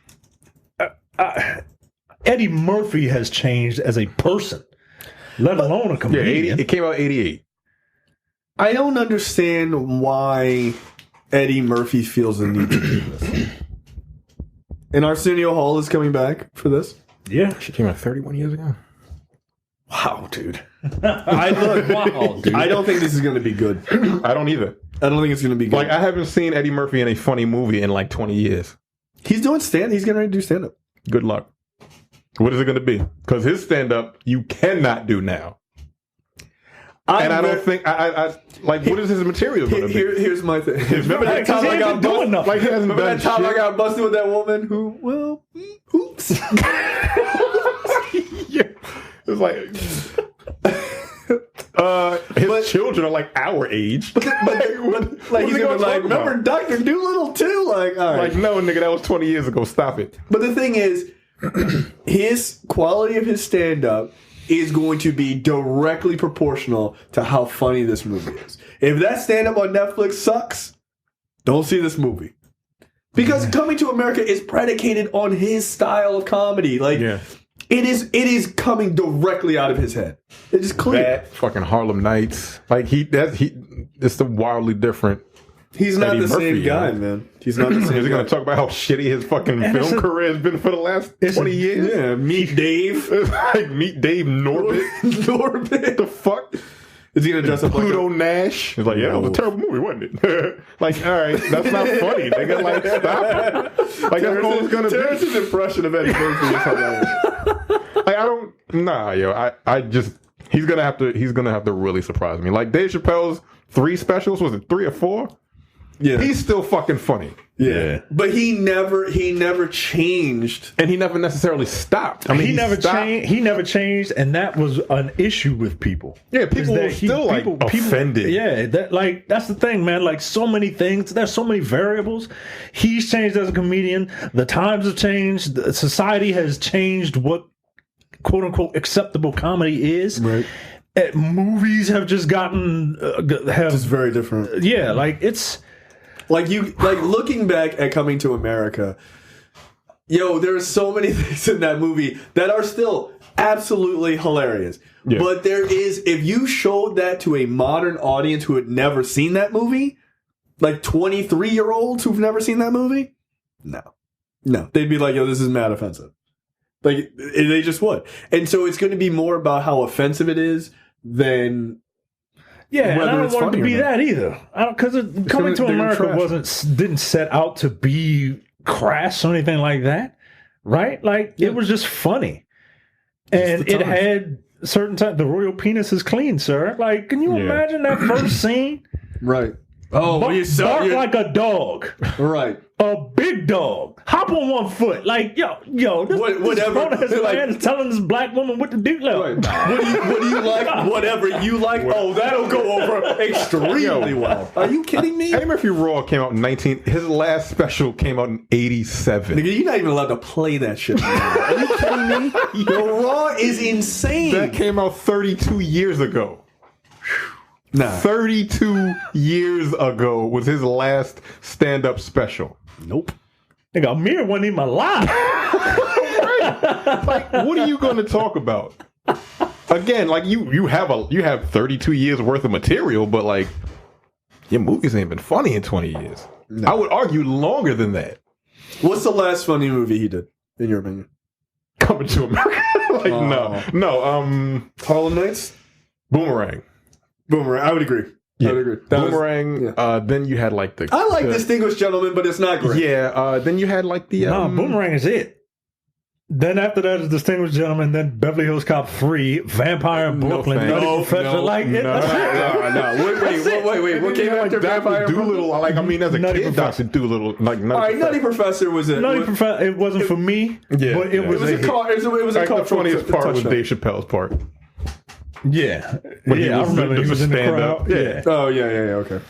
Eddie Murphy has changed as a person, let alone a comedian. It came out 88. I don't understand why Eddie Murphy feels the need to do this. And Arsenio Hall is coming back for this? Yeah. She came out 31 years ago. Wow, dude. I don't think this is going to be good. I don't either. I don't think it's going to be good. Like, I haven't seen Eddie Murphy in a funny movie in like 20 years. He's getting ready to do stand-up. Good luck. What is it going to be? Because his stand-up, you cannot do now. I don't think... like, what is his material going to be? Here's my thing. Remember that time I got busted? Like, he hasn't Remember done that time shit? I got busted with that woman who, well, oops. Yeah. It's like... his children are like our age. But like, he's gonna be like, remember Dr. Doolittle too? Like, all right. Like, no, nigga, that was 20 years ago. Stop it. But the thing is, his quality of his stand-up is going to be directly proportional to how funny this movie is. If that stand-up on Netflix sucks, don't see this movie. Because Coming to America is predicated on his style of comedy. Like, it is coming directly out of his head. It's just clear. That fucking Harlem Nights. Like, it's the wildly different. He's not Eddie the Murphy, same guy, man. He's not the same guy. Is he going to talk about how shitty his fucking film career has been for the last 20 years? Yeah, Meet Dave. It's like Meet Dave Norbit. Norbit. The fuck? Is he going to dress up Pluto like Nash? He's like, yeah, that was a terrible movie, wasn't it? Like, all right, that's not funny. Nigga, like, stop it. Like, that's all it's going to be. Terrence's impression of Eddie Murphy is hilarious. Like, I just, he's going to have to really surprise me. Like, Dave Chappelle's 3 specials, was it 3 or 4? Yeah. He's still fucking funny. Yeah. But he never changed. And he never necessarily stopped. I mean, he never changed, and that was an issue with people. Yeah, people were still offended. Yeah, that's the thing, man. Like, so many things, there's so many variables. He's changed as a comedian. The times have changed. Society has changed what quote unquote acceptable comedy is. Right. Movies have just gotten just very different. Yeah, like it's. Like looking back at Coming to America, there are so many things in that movie that are still absolutely hilarious. Yeah. But there is, if you showed that to a modern audience who had never seen that movie, like 23-year-olds who've never seen that movie, no, they'd be like, this is mad offensive. Like, they just would. And so it's going to be more about how offensive it is than... Yeah, and I don't want it to be that either. Because Coming to America didn't set out to be crass or anything like that, right? Like, it was just funny. And it had certain times, the royal penis is clean, sir. Like, can you imagine that first scene? Right. Oh, bark like a dog. Right. A big dog. Hop on one foot. Like, this man is telling this black woman what to do. Like, right. What do you like? Whatever you like. Oh, that'll go over extremely well. Are you kidding me? Eddie Murphy Raw came out in his last special came out in 87. Nigga, you're not even allowed to play that shit anymore. Are you kidding me? The Raw is insane. That came out 32 years ago. Nah. 32 years ago was his last stand-up special. Nope. Nigga, Amir wasn't even alive. Right. Like, what are you going to talk about? Again, like, you have 32 years worth of material, but like, your movies ain't been funny in 20 years. No. I would argue longer than that. What's the last funny movie he did, in your opinion? Coming to America. no. Harlem Nights? Boomerang. I would agree. Yeah. I would agree. Boomerang. Then you had like the. I like Distinguished Gentleman, but it's not great. Yeah. Then you had like the. No, Boomerang is it. Then after that is Distinguished Gentleman, then Beverly Hills Cop 3, Vampire in Brooklyn, thanks. Nutty Professor. No. Wait. What came after Vampire in Doolittle? Like, I mean, as a Nutty kid, Professor. Dr. Doolittle. Like, All right, Nutty Professor was it? Nutty Professor, it wasn't for me, Yeah, but it was a hit. It was a Like, the cultural funniest part was touchdown. Dave Chappelle's part. Yeah. When he I was remember he just was a in the stand-up. crowd. Yeah. Oh, yeah, okay.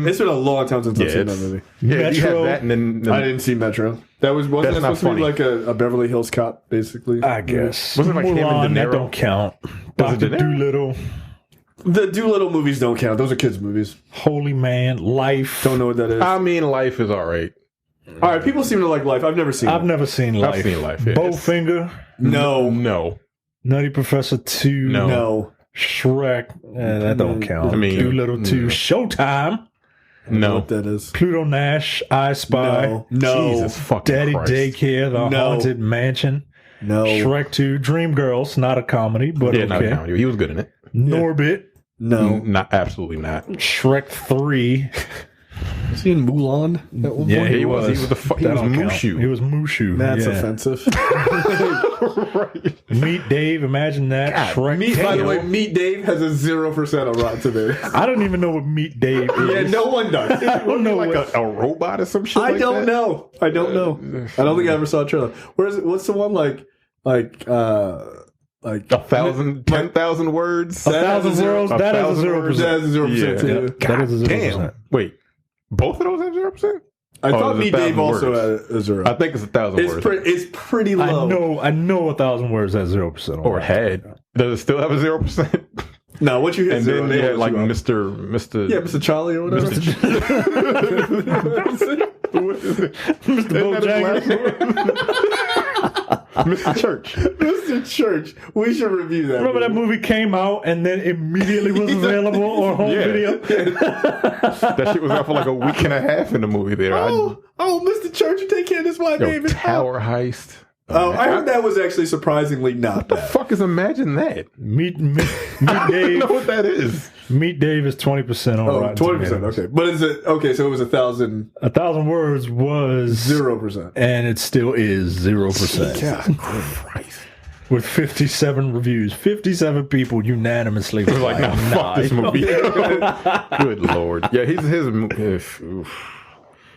It's been a long time since I've seen that movie. Yeah, you had Metro. that, and then I didn't see Metro. Wasn't That's it not supposed to be funny. like a Beverly Hills Cop, basically? I guess. Wasn't it like him and Mulan, De that Niro? don't count. Was it Dr. De Niro? Doolittle, The Doolittle movies don't count. Those are kids' movies. Holy Man, Life. Don't know what that is. I mean, Life is all right. All right, people seem to like Life. I've never seen I've it. never seen Life. I've seen Life, yeah. Bowfinger, No. Nutty Professor 2, No. Shrek, that don't count. I mean, Doolittle 2, no. Showtime, I don't know No. what that is. Pluto Nash, I Spy, No. Jesus fucking Daddy Christ. Daycare, The No. Haunted Mansion, No. Shrek 2, Dreamgirls, not a comedy, but Yeah, not a okay. comedy. He was good in it. Norbit, No. Not absolutely not. Shrek 3. Was he in Mulan? At one Yeah, point? he was. He was That don't count. Mushu. He was Mushu. That's yeah. offensive. Right. Meet Dave, imagine that. Shrek. By the way, Meet Dave has a 0% on Rotten Tomatoes. I don't even know what Meet Dave is. Yeah, no one does. I don't know Like what. a robot or some shit. I like don't that? know. I don't know. I don't think I ever saw a trailer. Where is it? What's the one like 1,000, 10,000 words. 1,000 words. That is a 0%. That is a 0%. Yeah. too. That is a 0%. Damn. Wait, both of those have 0%? I thought there's Meet Dave 1,000 also words. had a 0. I think it's 1,000 words. It's pretty low. I know 1,000 words has 0%. Or head. Does it still have a 0%? No, once you hit And 0, then they you had won't like let you up. Mr. Yeah, Mr. Charlie or whatever. What is it? Mr. Bojangles. Mr. Church. Mr. Church. We should review that. Remember that movie came out and then immediately was available on home Yeah. video? That shit was out for like a week and a half in the movie there. Oh, Mr. Church, you take care of this white baby. Tower Heist. Oh, I heard that was actually surprisingly not The bad. fuck is Imagine That? Meet I don't Dave. know what that is. Meet Dave is 20% on Oh, Rotten 20%. Tomatoes. Okay. But is it okay? So it was 1,000, 1,000 words was 0%. and it still is 0%. God. Christ. With 57 reviews. 57 people unanimously were Like, nah, fuck this movie. Good Lord. Yeah,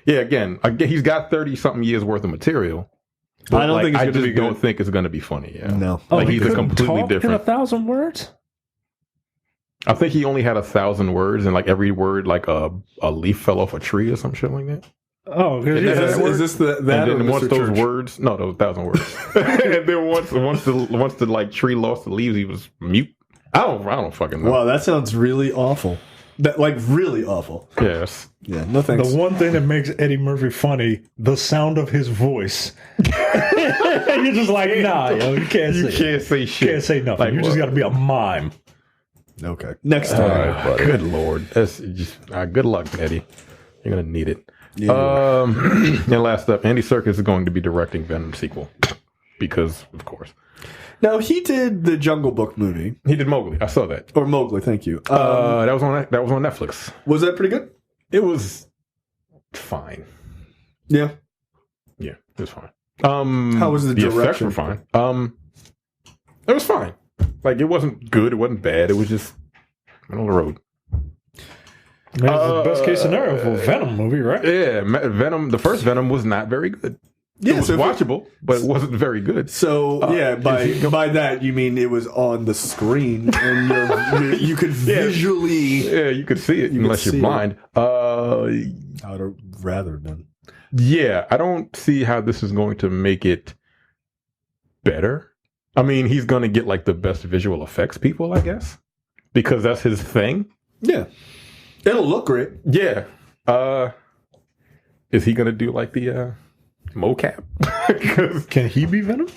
yeah, again, he's got 30-something years worth of material. But I don't think it's I gonna just be good. don't think it's going to be funny. Yeah. No. Like, he he's a couldn't completely talk different. in 1,000 words? I think he only had 1,000 words, and like every word, like a leaf fell off a tree or some shit like that. Oh, because Is this that And then or once Mr. those Church? words, no, those 1,000 words. And then once the like tree lost the leaves, he was mute. I don't fucking know. Wow, that sounds really awful. That like really awful. Yes. Yeah, no thanks. the one thing that makes Eddie Murphy funny, the sound of his voice. You're just like, nah, yo, you can't You say can't say shit. Can't say nothing. Like, you just what? got to be a mime. Okay, next time. Good Lord. That's just good luck, Eddie. You're gonna need it. Yeah. And last up, Andy Serkis is going to be directing Venom sequel because, of course, Now he did the Jungle Book movie he did Mowgli. I saw that. or Mowgli. Thank you. That was on Netflix. Was that pretty good? It was fine. Yeah. Yeah, it was fine. How was the effects direction? were fine. It was fine. Like, it wasn't good. It wasn't bad. It was just middle of the road. That's the best case scenario for a Venom movie, right? Yeah, Venom. The first Venom was not very good. Yeah, It was so watchable, but it wasn't very good. So yeah, by that you mean it was on the screen and you could visually. Yeah, you could see it unless could you're see blind. I would rather than. Yeah, I don't see how this is going to make it better. I mean, he's going to get like the best visual effects people, I guess, because that's his thing. Yeah, it'll look great. Yeah. Is he going to do like the mocap? 'Cause Can he be Venom?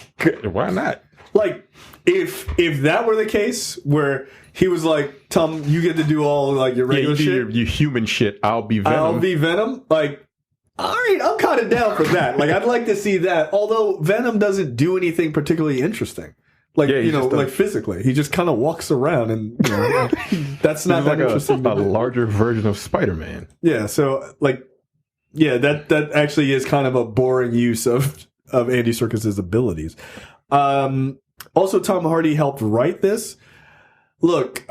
why not? Like if that were the case, where he was like, "Tom, you get to do all like your Yeah, regular you do shit. your human shit. I'll be Venom. I'll be Venom." Like, all right, I'm kind of down for that. Like, I'd like to see that. Although Venom doesn't do anything particularly interesting. Like, Yeah, like physically. He just kind of walks around and, that's not that interesting. A larger version of Spider-Man. Yeah, so, that actually is kind of a boring use of Andy Serkis's abilities. Also, Tom Hardy helped write this. Look,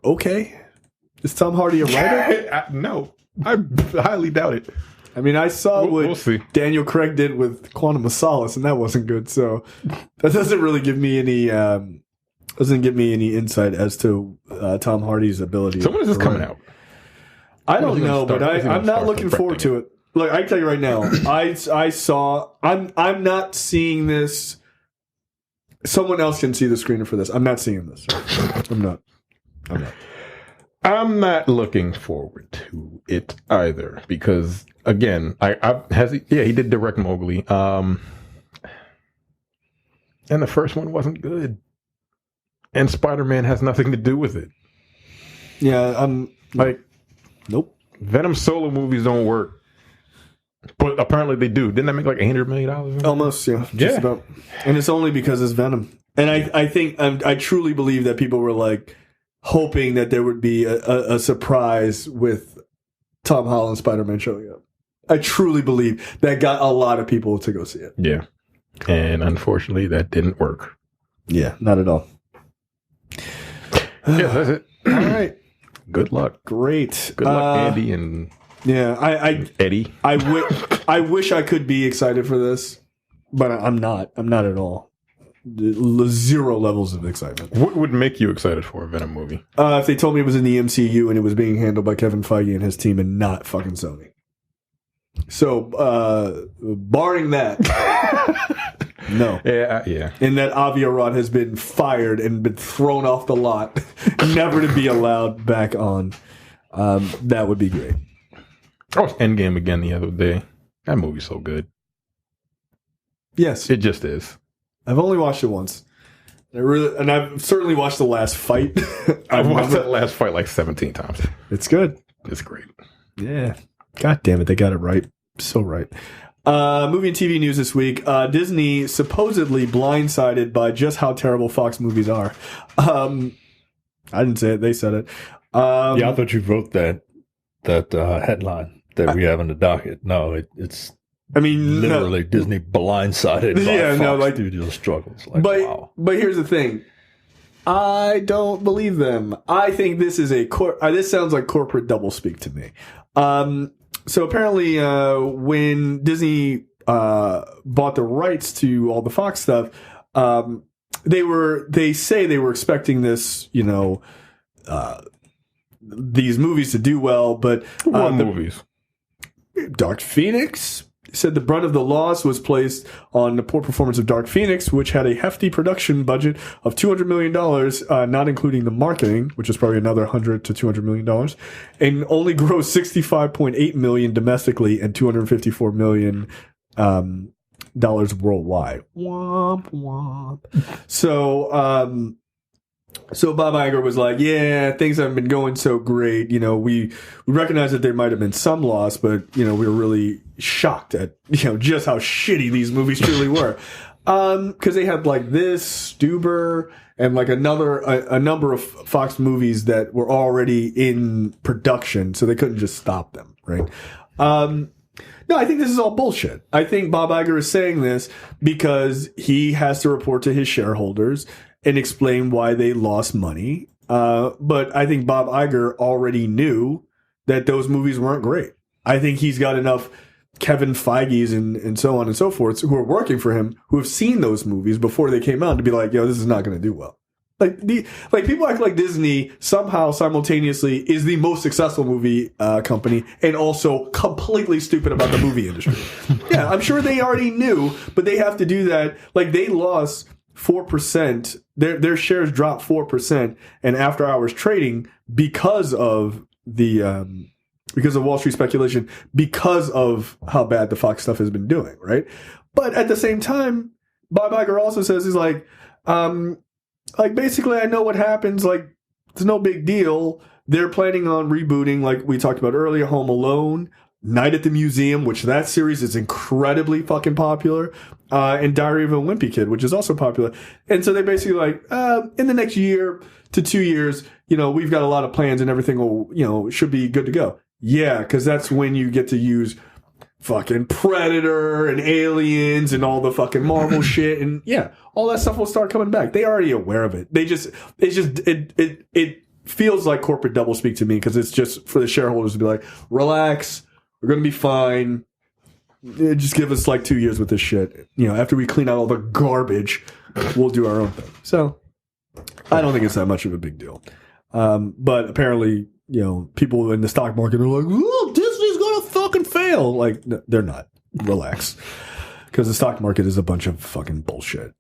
okay. Is Tom Hardy a writer? No, I highly doubt it. I mean, I saw what we'll see. Daniel Craig did with Quantum of Solace, and that wasn't good. So that doesn't really give me any insight as to Tom Hardy's ability. So when is this coming out? I don't know, but I'm not looking forward to it. Look, I can tell you right now, I'm not seeing this. Someone else can see the screener for this. I'm not seeing this. I'm not. I'm not looking forward to it either because, again, he did direct Mowgli, and the first one wasn't good, and Spider-Man has nothing to do with it. Yeah, I'm like, nope. Venom solo movies don't work, but apparently they do. Didn't that make like $800 million? Almost, yeah, just about. And it's only because it's Venom. And I think I truly believe that people were like, hoping that there would be a surprise with Tom Holland Spider-Man showing up. I truly believe that got a lot of people to go see it. Yeah. And unfortunately, that didn't work. Yeah, not at all. Yeah, that's it. All right. Good luck. Great. Good luck, Andy and Eddie. I wish I could be excited for this, but I'm not. I'm not at all. Zero levels of excitement. What would make you excited for a Venom movie? If they told me it was in the MCU and it was being handled by Kevin Feige and his team and not fucking Sony. So, barring that, no. Yeah. And that Avi Arad has been fired and been thrown off the lot, never to be allowed back on. That would be great. I watched Endgame again the other day. That movie's so good. Yes. It just is. I've only watched it once. And I've certainly watched the last fight. I've watched that last fight like 17 times. It's good. It's great. Yeah. God damn it. They got it right. So right. Movie and TV news this week. Disney supposedly blindsided by just how terrible Fox movies are. I didn't say it. They said it. I thought you wrote that headline that we have in the docket. No, it's... I mean, literally Disney blindsided by Fox Studio struggles. Like, wow. But here's the thing. I don't believe them. I think this is this sounds like corporate doublespeak to me. So apparently, when Disney bought the rights to all the Fox stuff, they say they were expecting this, these movies to do well, but what movies? Dark Phoenix. Said the brunt of the loss was placed on the poor performance of Dark Phoenix, which had a hefty production budget of $200 million, not including the marketing, which is probably another $100 to $200 million, and only grossed $65.8 million domestically and $254 million worldwide. Womp womp. So Bob Iger was like, yeah, things haven't been going so great. We recognize that there might have been some loss, but, we were really shocked at, just how shitty these movies truly were. Because they had like this, Stuber, and like a number of Fox movies that were already in production, so they couldn't just stop them, right? No, I think this is all bullshit. I think Bob Iger is saying this because he has to report to his shareholders and explain why they lost money. But I think Bob Iger already knew that those movies weren't great. I think he's got enough Kevin Feige's and so on and so forth who are working for him who have seen those movies before they came out to be like, yo, this is not going to do well. Like people act like Disney somehow simultaneously is the most successful movie company and also completely stupid about the movie industry. Yeah, I'm sure they already knew, but they have to do that. Like they lost 4%. Their shares dropped 4% and after hours trading because of Wall Street speculation, because of how bad the Fox stuff has been doing, right? But at the same time, Bob Iger also says he's like basically I know what happens, like it's no big deal. They're planning on rebooting, like we talked about earlier, Home Alone. Night at the Museum, which that series is incredibly fucking popular, and Diary of a Wimpy Kid, which is also popular. And so they basically like, in the next year to 2 years, we've got a lot of plans and everything will, should be good to go. Yeah, because that's when you get to use fucking Predator and Aliens and all the fucking Marvel shit, and yeah, all that stuff will start coming back. They already aware of it. It feels like corporate doublespeak to me, because it's just for the shareholders to be like, relax, we're gonna be fine. Just give us like 2 years with this shit. After we clean out all the garbage, we'll do our own thing. So I don't think it's that much of a big deal. But apparently, people in the stock market are like, "Ooh, Disney's gonna fucking fail." Like, no, they're not. Relax, because the stock market is a bunch of fucking bullshit.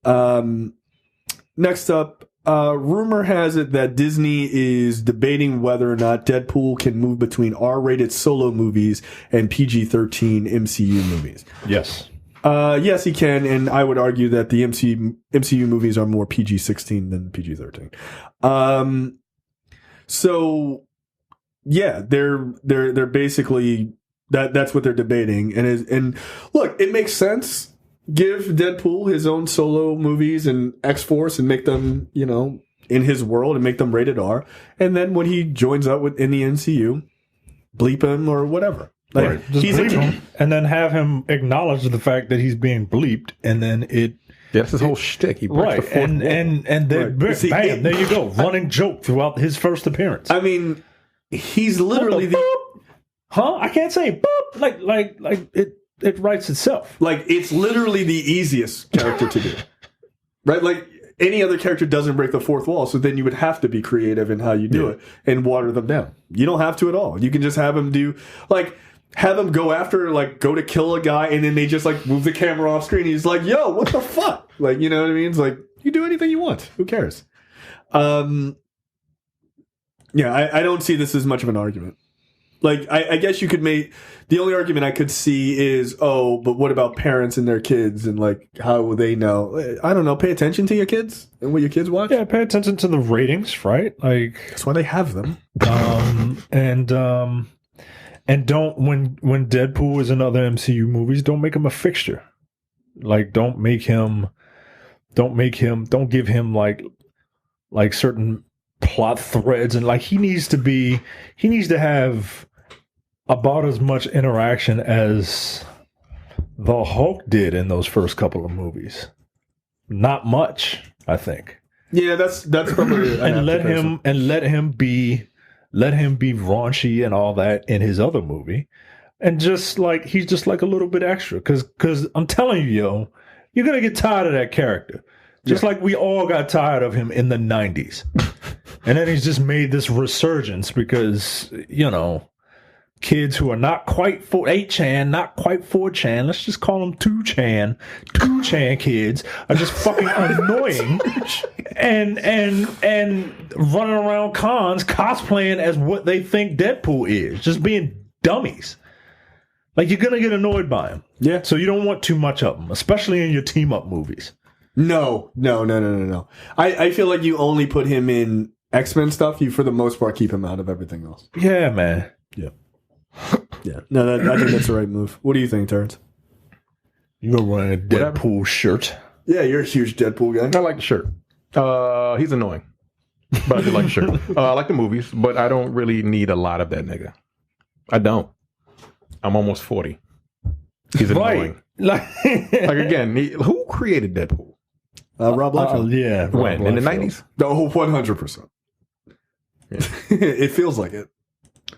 Next up, rumor has it that Disney is debating whether or not Deadpool can move between R-rated solo movies and PG-13 MCU movies. Yes. Yes, he can, and I would argue that the MCU movies are more PG-16 than PG-13. So yeah, they're basically that's what they're debating, and look, it makes sense. Give Deadpool his own solo movies and X-Force and make them, in his world and make them rated R, and then when he joins up in the MCU, bleep him or whatever. Like, right. Just bleep him, and then have him acknowledge the fact that he's being bleeped, and then that's his whole shtick. He breaks the fourth wall. and then right. See, bam, there you go, running joke throughout his first appearance. I mean, he's literally I can't say boop, like it writes itself. Like, it's literally the easiest character to do, right? Like, any other character doesn't break the fourth wall, so then you would have to be creative in how you do it and water them down. You don't have to at all. You can just have them have him go to kill a guy, and then they just like move the camera off screen. He's like, "Yo, what the fuck?" Like, you know what I mean? It's like, you do anything you want. Who cares? I don't see this as much of an argument. Like, I guess you could make the only argument I could see is, but what about parents and their kids, and like, how will they know? I don't know. Pay attention to your kids and what your kids watch. Yeah, pay attention to the ratings, right? Like, that's why they have them. And don't when Deadpool is in other MCU movies, don't make him a fixture. Like, don't give him like certain plot threads, and like he needs to have about as much interaction as the Hulk did in those first couple of movies. Not much, I think. Yeah, that's probably and let him be raunchy and all that in his other movie, and just like he's just like a little bit extra, because I'm telling you, you're gonna get tired of that character, just like we all got tired of him in the 90s. And then he's just made this resurgence because, kids who are not quite 8chan, not quite 4chan, let's just call them 2chan kids are just fucking annoying and running around cons cosplaying as what they think Deadpool is, just being dummies. Like, you're going to get annoyed by him. Yeah. So you don't want too much of them, especially in your team-up movies. No. I feel like you only put him in X-Men stuff. You, for the most part, keep him out of everything else. Yeah, man. Yeah. Yeah. No, I think that's the right move. What do you think, Terrence? You're wearing a Deadpool shirt. Yeah, you're a huge Deadpool guy. I like the shirt. He's annoying, but I do like the shirt. I like the movies, but I don't really need a lot of that nigga. I don't. I'm almost 40. He's annoying. Like again, who created Deadpool? Rob Liefeld. Yeah. When? Rob in the Liefeld. 90s? Oh, 100%. Yeah. It feels like it.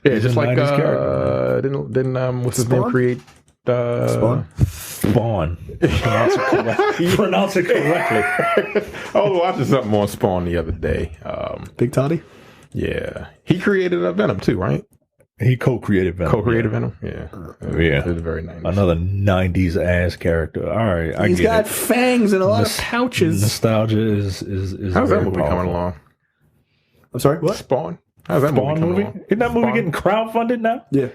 Yeah, it's just like didn't what's his name create Spawn? Spawn. Pronounce it correctly. I was watching something on Spawn the other day. Big Toddy? Yeah. He created Venom too, right? He co-created Venom. Venom? Yeah. Yeah. It was very 90s. Another 90s ass character. All right. He's got fangs and a lot of pouches. Nostalgia is How's that movie powerful. coming along? I'm sorry, what? Spawn? How's that Spawn movie movie? coming along? Isn't that movie getting crowdfunded now? Yeah.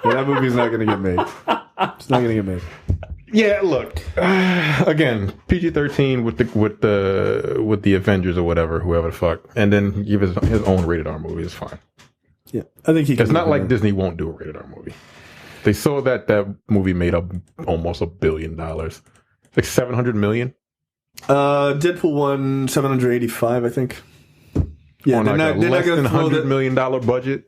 That movie's not going to get made. It's not going to get made. Yeah, look. Again, PG-13 with the Avengers or whatever, whoever the fuck, and then give his own rated R movie is fine. Yeah, I think he. It's not like Disney won't do a rated R movie. They saw that movie made up almost $1 billion, like $700 million. Deadpool won 785, I think. Yeah, on they're not less going than to throw $100 million budget.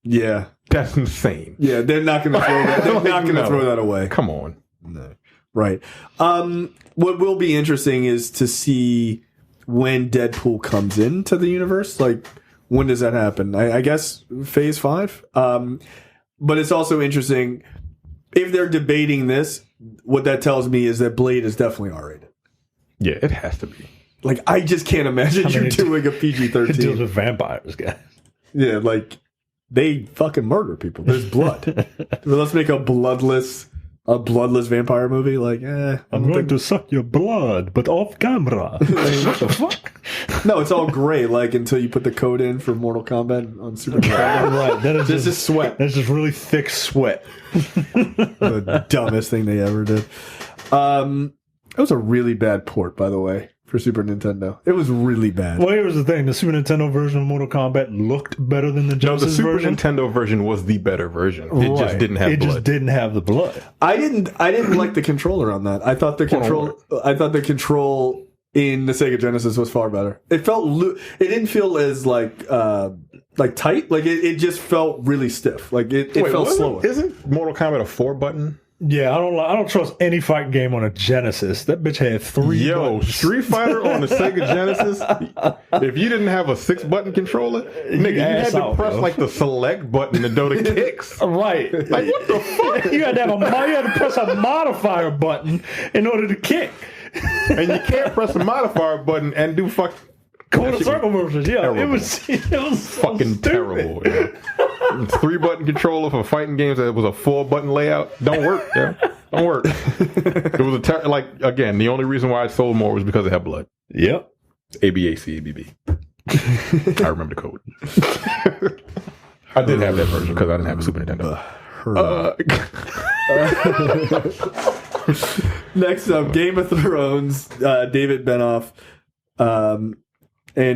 Yeah, that's insane. Yeah, they're not going to throw that. They're not going to throw that away. Come on. No. Right. What will be interesting is to see when Deadpool comes into the universe. Like, when does that happen? I guess Phase 5. But it's also interesting if they're debating this. What that tells me is that Blade is definitely R-rated. Yeah, it has to be. Like, I just can't imagine you doing a PG-13. It deals with vampires, guys. Yeah, like they fucking murder people. There's blood. Let's make a bloodless vampire movie. Like, I'm going to suck your blood, but off camera. What the fuck? No, it's all gray. Like until you put the code in for Mortal Kombat on Super Nintendo. Right, that is just sweat. That's just really thick sweat. The dumbest thing they ever did. It was a really bad port, by the way, for Super Nintendo. It was really bad. Well, here's the thing: the Super Nintendo version of Mortal Kombat looked better than the Genesis Super version. Nintendo version was the better version. It just didn't have blood. It just didn't have the blood. I didn't like the controller on that. I thought the control in the Sega Genesis was far better. It felt it didn't feel as like tight. Like it just felt really stiff. Like it felt slower. Isn't Mortal Kombat a 4-button? Yeah, I don't trust any fighting game on a Genesis. That bitch had 3 buttons. Street Fighter on the Sega Genesis. If you didn't have a 6-button controller, nigga, you had to press like the select button to do the kicks. Right. Like what the fuck? You had to press a modifier button in order to kick. And you can't press a modifier button and do quarter circle motions. Yeah, terrible. it was fucking so terrible. Yeah. 3-button controller for fighting games that was a 4-button layout don't work. Yeah, don't work. It was again. The only reason why I sold more was because it had blood. Yep. ABAC ABB. I remember the code. I did have that version because I didn't have a Super Nintendo. Next up, Game of Thrones. David Benoff and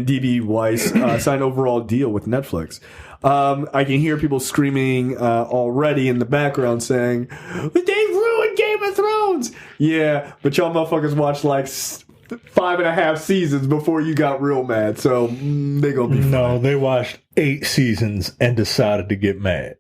DB Weiss signed overall deal with Netflix. I can hear people screaming already in the background saying, "They ruined Game of Thrones!" Yeah, but y'all motherfuckers watched like 5.5 seasons before you got real mad, so they gonna be fine. No, they watched 8 seasons and decided to get mad.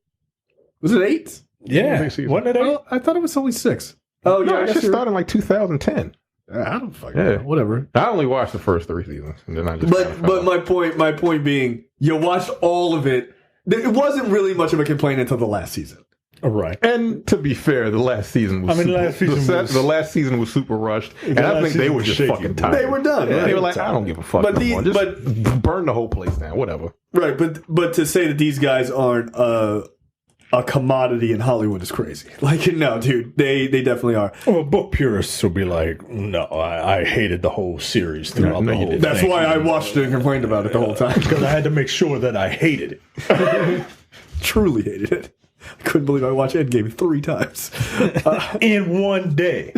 Was it 8? Yeah, wasn't it 8? Oh, I thought it was only 6. Oh No, yeah, it should start in like 2010. I don't fucking know. Whatever. I only watched the first 3 seasons, and then I just. But my point being, you watched all of it. It wasn't really much of a complaint until the last season. Right. And to be fair, the last season was. the last season was super rushed, and I think they were just fucking tired. They were done. Yeah, right? they were like, I don't give a fuck. Just burn the whole place down. Whatever. Right, but to say that these guys aren't a commodity in Hollywood is crazy. Like, no, dude, they definitely are. Well, book purists will be like, no, I hated the whole series throughout the whole thing. That's why I watched it and complained about it the whole time. Because I had to make sure that I hated it. Truly hated it. I couldn't believe I watched Endgame 3 times. In one day.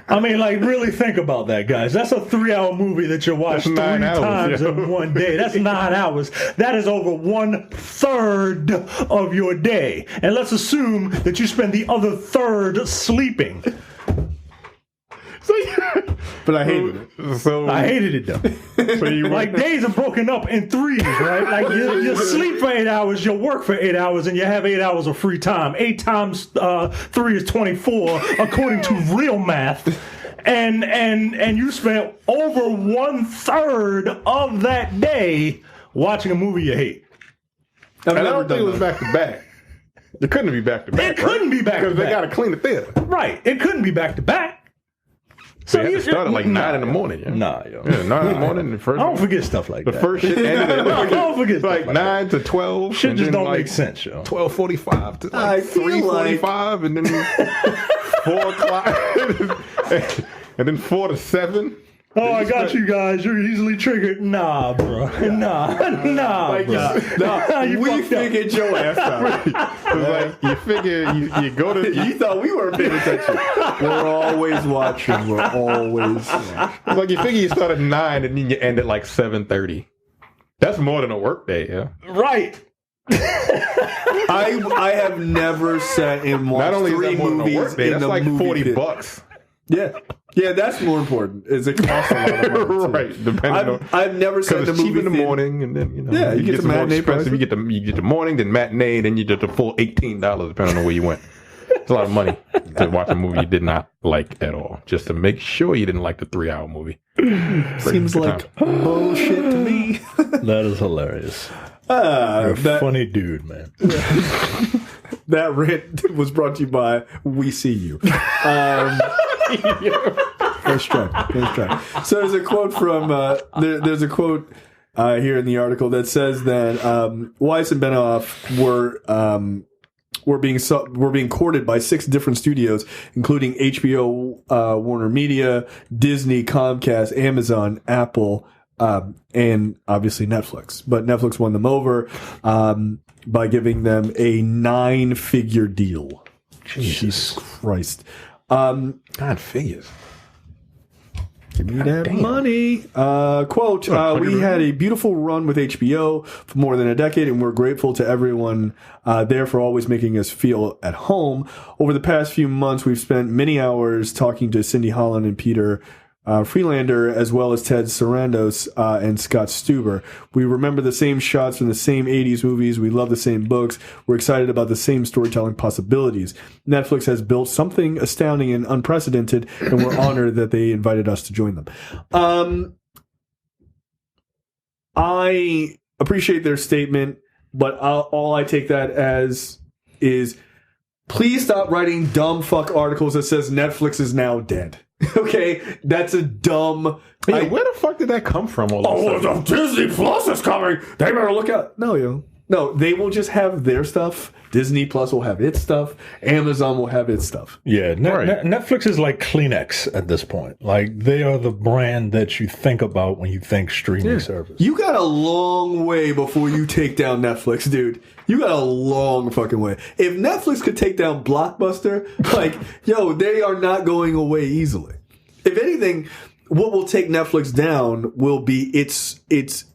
I mean, like, really think about that, guys. That's a 3-hour movie that you watch 3 times in one day. That's 9 hours. That is over 1/3 of your day. And let's assume that you spend the other third sleeping. But I hated it. I hated it though. Like days are broken up in 3s, right? Like you sleep for 8 hours, you work for 8 hours, and you have 8 hours of free time. 8 times 3 is 24, according to real math. And you spent over 1/3 of that day watching a movie you hate. And I don't think it was back to back. It couldn't be back to back. It couldn't be back to back because they got to clean the theater. Right. It couldn't be back to back. So you started like 9 in the morning. Yeah. Nah, yo. Yeah, 9 in the morning. I don't forget stuff like that. The first shit ended at I don't forget like 9 to 12. Shit just don't make sense, yo. 12:45 to like 3:45, and then 4 o'clock, and then 4 to 7. Oh, I got you guys. You're easily triggered. Nah, bro. Nah, bro. We figured your ass out. It's like you figure you go to. You thought we weren't paying attention. We're always watching. It's like you figure you start at 9 and then you end at like 7:30. That's more than a work day, yeah. Right. I have never sat and watched Not only is 3 that more than movies a work day, in that's the like movie theater. $40. Yeah, that's more important. Is it costs a lot of money too. Right, depending on. I've never sat in Because the it's cheap movie in the theater. morning, and then you get the some more matinee expensive. prices. You get the morning, then matinee, then you get the full $18, depending on where you went. It's a lot of money to watch a movie you did not like at all, just to make sure you didn't like the 3-hour movie. Seems like bullshit to me. That is hilarious. You're a funny dude, man. That rant was brought to you by We See You. Nice try. So there's a quote from there's a quote here in the article that says that Weiss and Benioff were being courted by 6 different studios, including HBO, Warner Media, Disney, Comcast, Amazon, Apple, and obviously Netflix. But Netflix won them over by giving them a 9-figure deal. Jesus Christ. 9 figures. Give me that money. Quote, we had a beautiful run with HBO for more than a decade, and we're grateful to everyone there for always making us feel at home. Over the past few months, we've spent many hours talking to Cindy Holland and Peter Freelander, as well as Ted Sarandos and Scott Stuber. We remember the same shots from the same 80s movies. We love the same books. We're excited about the same storytelling possibilities. Netflix has built something astounding and unprecedented, and we're honored that they invited us to join them. I appreciate their statement, but all I take that as is, please stop writing dumb fuck articles that says Netflix is now dead. Okay, that's a dumb. Where the fuck did that come from? The Disney Plus is coming. They better look out. No, they will just have their stuff. Disney Plus will have its stuff. Amazon will have its stuff. Yeah, Netflix is like Kleenex at this point. Like, they are the brand that you think about when you think streaming service. You got a long way before you take down Netflix, dude. You got a long fucking way. If Netflix could take down Blockbuster, they are not going away easily. If anything, what will take Netflix down will be its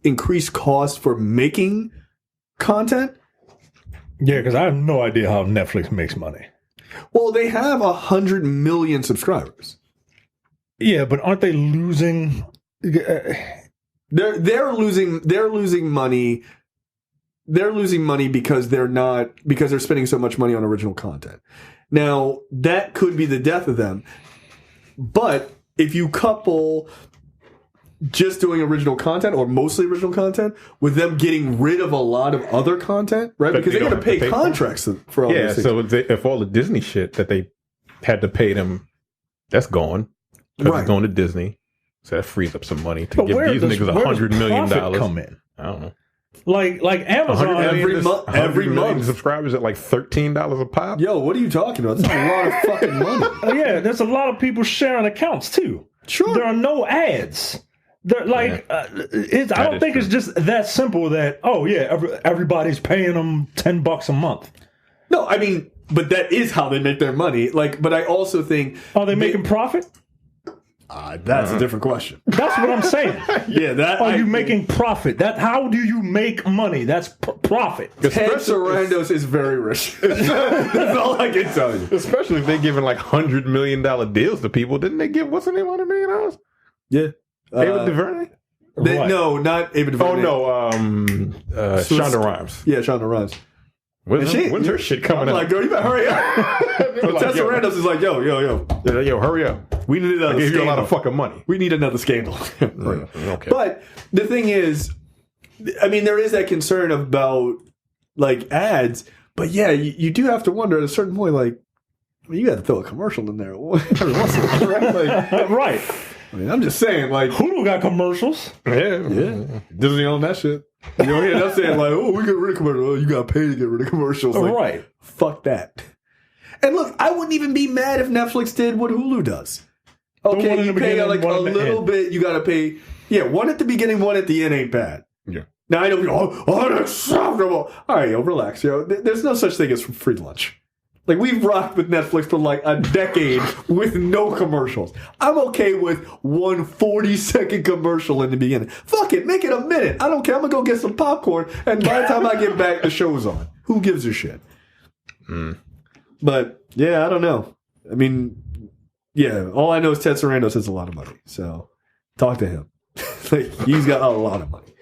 increased cost for making content. Yeah, because I have no idea how Netflix makes money. Well, they have 100 million subscribers. Yeah, but aren't they losing? They're losing money. They're losing money because they're spending so much money on original content. Now, that could be the death of them. But if you couple just doing original content or mostly original content with them getting rid of a lot of other content, right? Because they're going to pay contracts for all these things. So if all the Disney shit that they had to pay them, that's gone. Because it's going to Disney. So that frees up some money to give these niggas $100 million. Come in? I don't know. Like Amazon every month subscribers at like $13 a pop. Yo, what are you talking about? That's a lot of fucking money. Yeah, there's a lot of people sharing accounts too. Sure, there are no ads. They're like, I don't think it's just that simple. That everybody's paying them $10 a month. No, I mean, but that is how they make their money. Like, but I also think, are they making profit? That's a different question. That's what I'm saying. Are you making profit? How do you make money? That's profit. Ted Sarandos is very rich. That's all I can tell you. Especially if they're giving like $100 million deals to people. Didn't they give, what's the name, $100 million? Yeah. Ava DuVernay? No, not Ava DuVernay. Oh, no. Shonda Rhimes. Yeah, Shonda Rhimes. When's her shit coming out? I'm like, girl, you better hurry up. Ted Sarandos is like, yo. Yo, hurry up. We need another scandal. I gave you a lot of fucking money. We need another scandal. Okay. But the thing is, I mean, there is that concern about, like, ads. But, yeah, you do have to wonder at a certain point, like, you got to throw a commercial in there every once in a while, right? Like, right. I mean, I'm just saying, like... Hulu got commercials. Yeah. Disney own that shit. You don't hear them saying, like, we get rid of commercials. Oh, you got to pay to get rid of commercials. Like, right. Fuck that. And look, I wouldn't even be mad if Netflix did what Hulu does. Okay, you pay like a little bit, you got to pay... Yeah, one at the beginning, one at the end ain't bad. Yeah. Now, I know people, unacceptable. All right, relax. There's no such thing as free lunch. Like, we've rocked with Netflix for like a decade with no commercials. I'm okay with one 40-second commercial in the beginning. Fuck it, make it a minute. I don't care. I'm gonna go get some popcorn, and by the time I get back, the show's on. Who gives a shit? But yeah, I don't know. I mean, yeah, all I know is Ted Sarandos has a lot of money, so talk to him. Like, he's got a lot of money.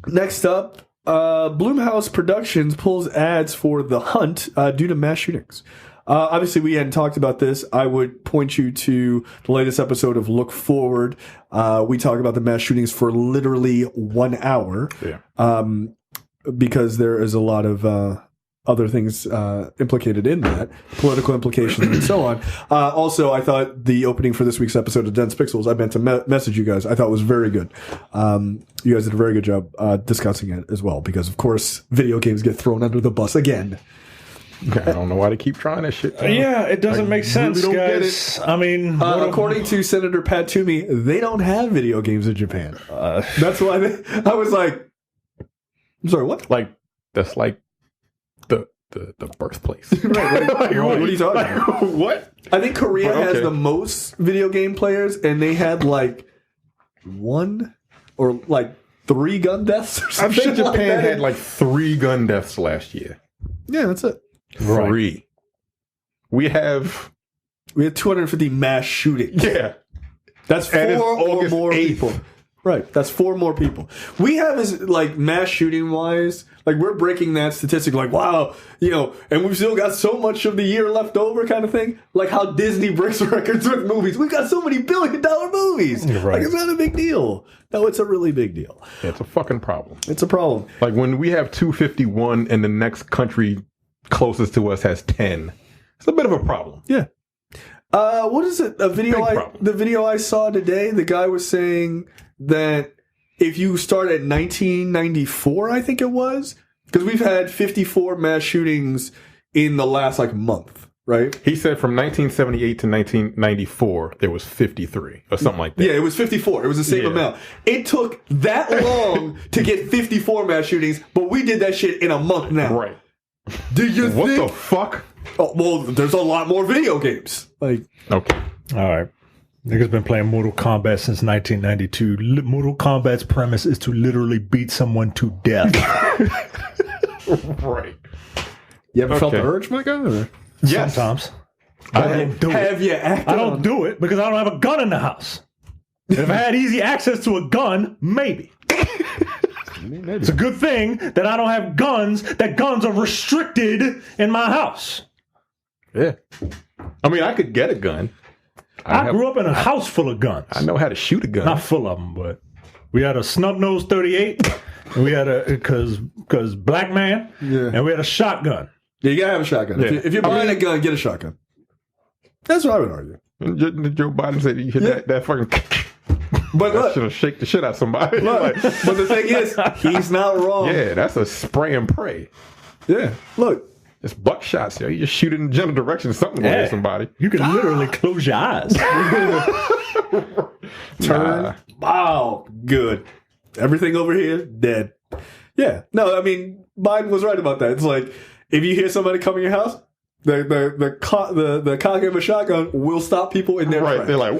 Next up. Blumhouse Productions pulls ads for The Hunt due to mass shootings. Obviously, we hadn't talked about this. I would point you to the latest episode of Look Forward. We talk about the mass shootings for literally 1 hour. Yeah. Because there is a lot of other things implicated in that, political implications and so on. Also, I thought the opening for this week's episode of Dense Pixels, I meant to message you guys, I thought was very good. You guys did a very good job discussing it as well, because, of course, video games get thrown under the bus again. I don't know why they keep trying that shit. Yeah, it doesn't make sense, really guys. I mean, according to Senator Pat Toomey, they don't have video games in Japan. That's why I was like, I'm sorry, what? Like, that's like the birthplace. Right, like, what are you talking about? What? I think Korea has the most video game players, and they had like 1 or like 3 gun deaths or something. I think Japan had like 3 gun deaths last year. Yeah, that's it. 3. We had 250 mass shootings. Yeah. That's 4 or more 8th. people. Right, that's 4 more people. We have, is like, mass shooting wise, like, we're breaking that statistic, like, wow, you know, and we've still got so much of the year left over kind of thing. Like how Disney breaks records with movies. We've got so many billion-dollar movies. Right. Like, it's not a big deal. No, it's a really big deal. Yeah, it's a fucking problem. It's a problem. Like when we have 251 and the next country closest to us has 10, it's a bit of a problem. Yeah. What is it? The video I saw today, the guy was saying that if you start at 1994, I think it was, because we've had 54 mass shootings in the last like month, right? He said from 1978 to 1994 there was 53 or something like that. Yeah, it was 54. It was the same amount. It took that long to get 54 mass shootings, but we did that shit in a month now. Right. Do you think? What the fuck? Oh, well, there's a lot more video games. Like, okay. All right. Niggas been playing Mortal Kombat since 1992. Mortal Kombat's premise is to literally beat someone to death. Right. You ever felt the urge, my guy? Yes. Sometimes. I don't do it. I don't do it because I don't have a gun in the house. If I had easy access to a gun, maybe. It's a good thing that I don't have guns, that guns are restricted in my house. Yeah. I mean, I could get a gun. I grew up in a house full of guns. I know how to shoot a gun. Not full of them, but we had a snub-nosed 38, and we had because black man, and we had a shotgun. Yeah, you gotta have a shotgun. Yeah. If you're buying a gun, get a shotgun. That's what I would argue. Joe Biden said you hit that fucking... But look, should have shake the shit out of somebody. Look, but the thing is, he's not wrong. Yeah, that's a spray and pray. Yeah, look. It's buckshots, yo. You just shoot in the general direction, something will hit somebody. You can literally close your eyes. Turn. Wow, good. Everything over here, dead. Yeah. No, I mean, Biden was right about that. It's like, if you hear somebody come in your house, the cock of a shotgun will stop people in their tracks. They're like,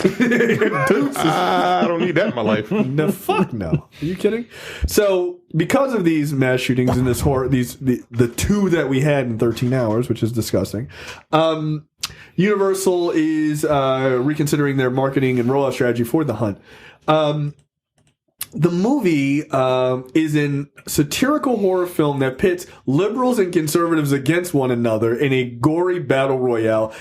I don't need that in my life. No, fuck no. Are you kidding? So, because of these mass shootings and this horror, the 2 that we had in 13 hours, which is disgusting, Universal is reconsidering their marketing and rollout strategy for The Hunt. The movie is a satirical horror film that pits liberals and conservatives against one another in a gory battle royale.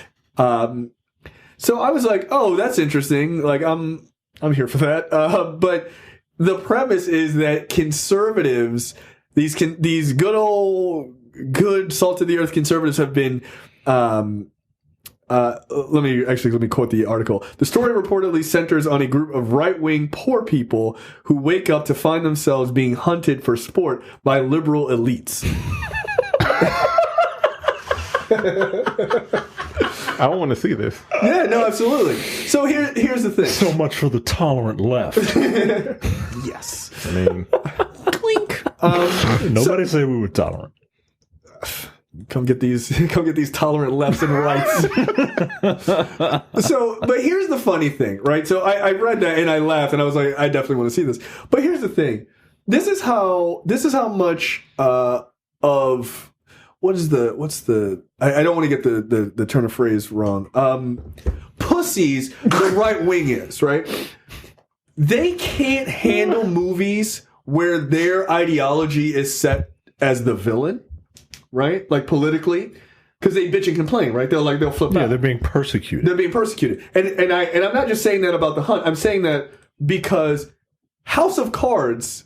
So I was like, oh, that's interesting. Like, I'm here for that. But the premise is that conservatives, these good salt of the earth conservatives have been. Let me quote the article. The story reportedly centers on a group of right-wing poor people who wake up to find themselves being hunted for sport by liberal elites. I want to see this. Yeah, no, absolutely. So here's the thing. So much for the tolerant left. Yes. I mean, Clink. Nobody said we were tolerant. come get these tolerant lefts and rights. So, but here's the funny thing, right? So I read that and I laughed and I was like, I definitely want to see this. But here's the thing. This is how much of what's the I don't want to get the turn of phrase wrong. Pussies the right wing is, right? They can't handle movies where their ideology is set as the villain, right? Like politically, because they bitch and complain, right? They'll flip out. Yeah, they're being persecuted. They're being persecuted, and I'm not just saying that about The Hunt. I'm saying that because House of Cards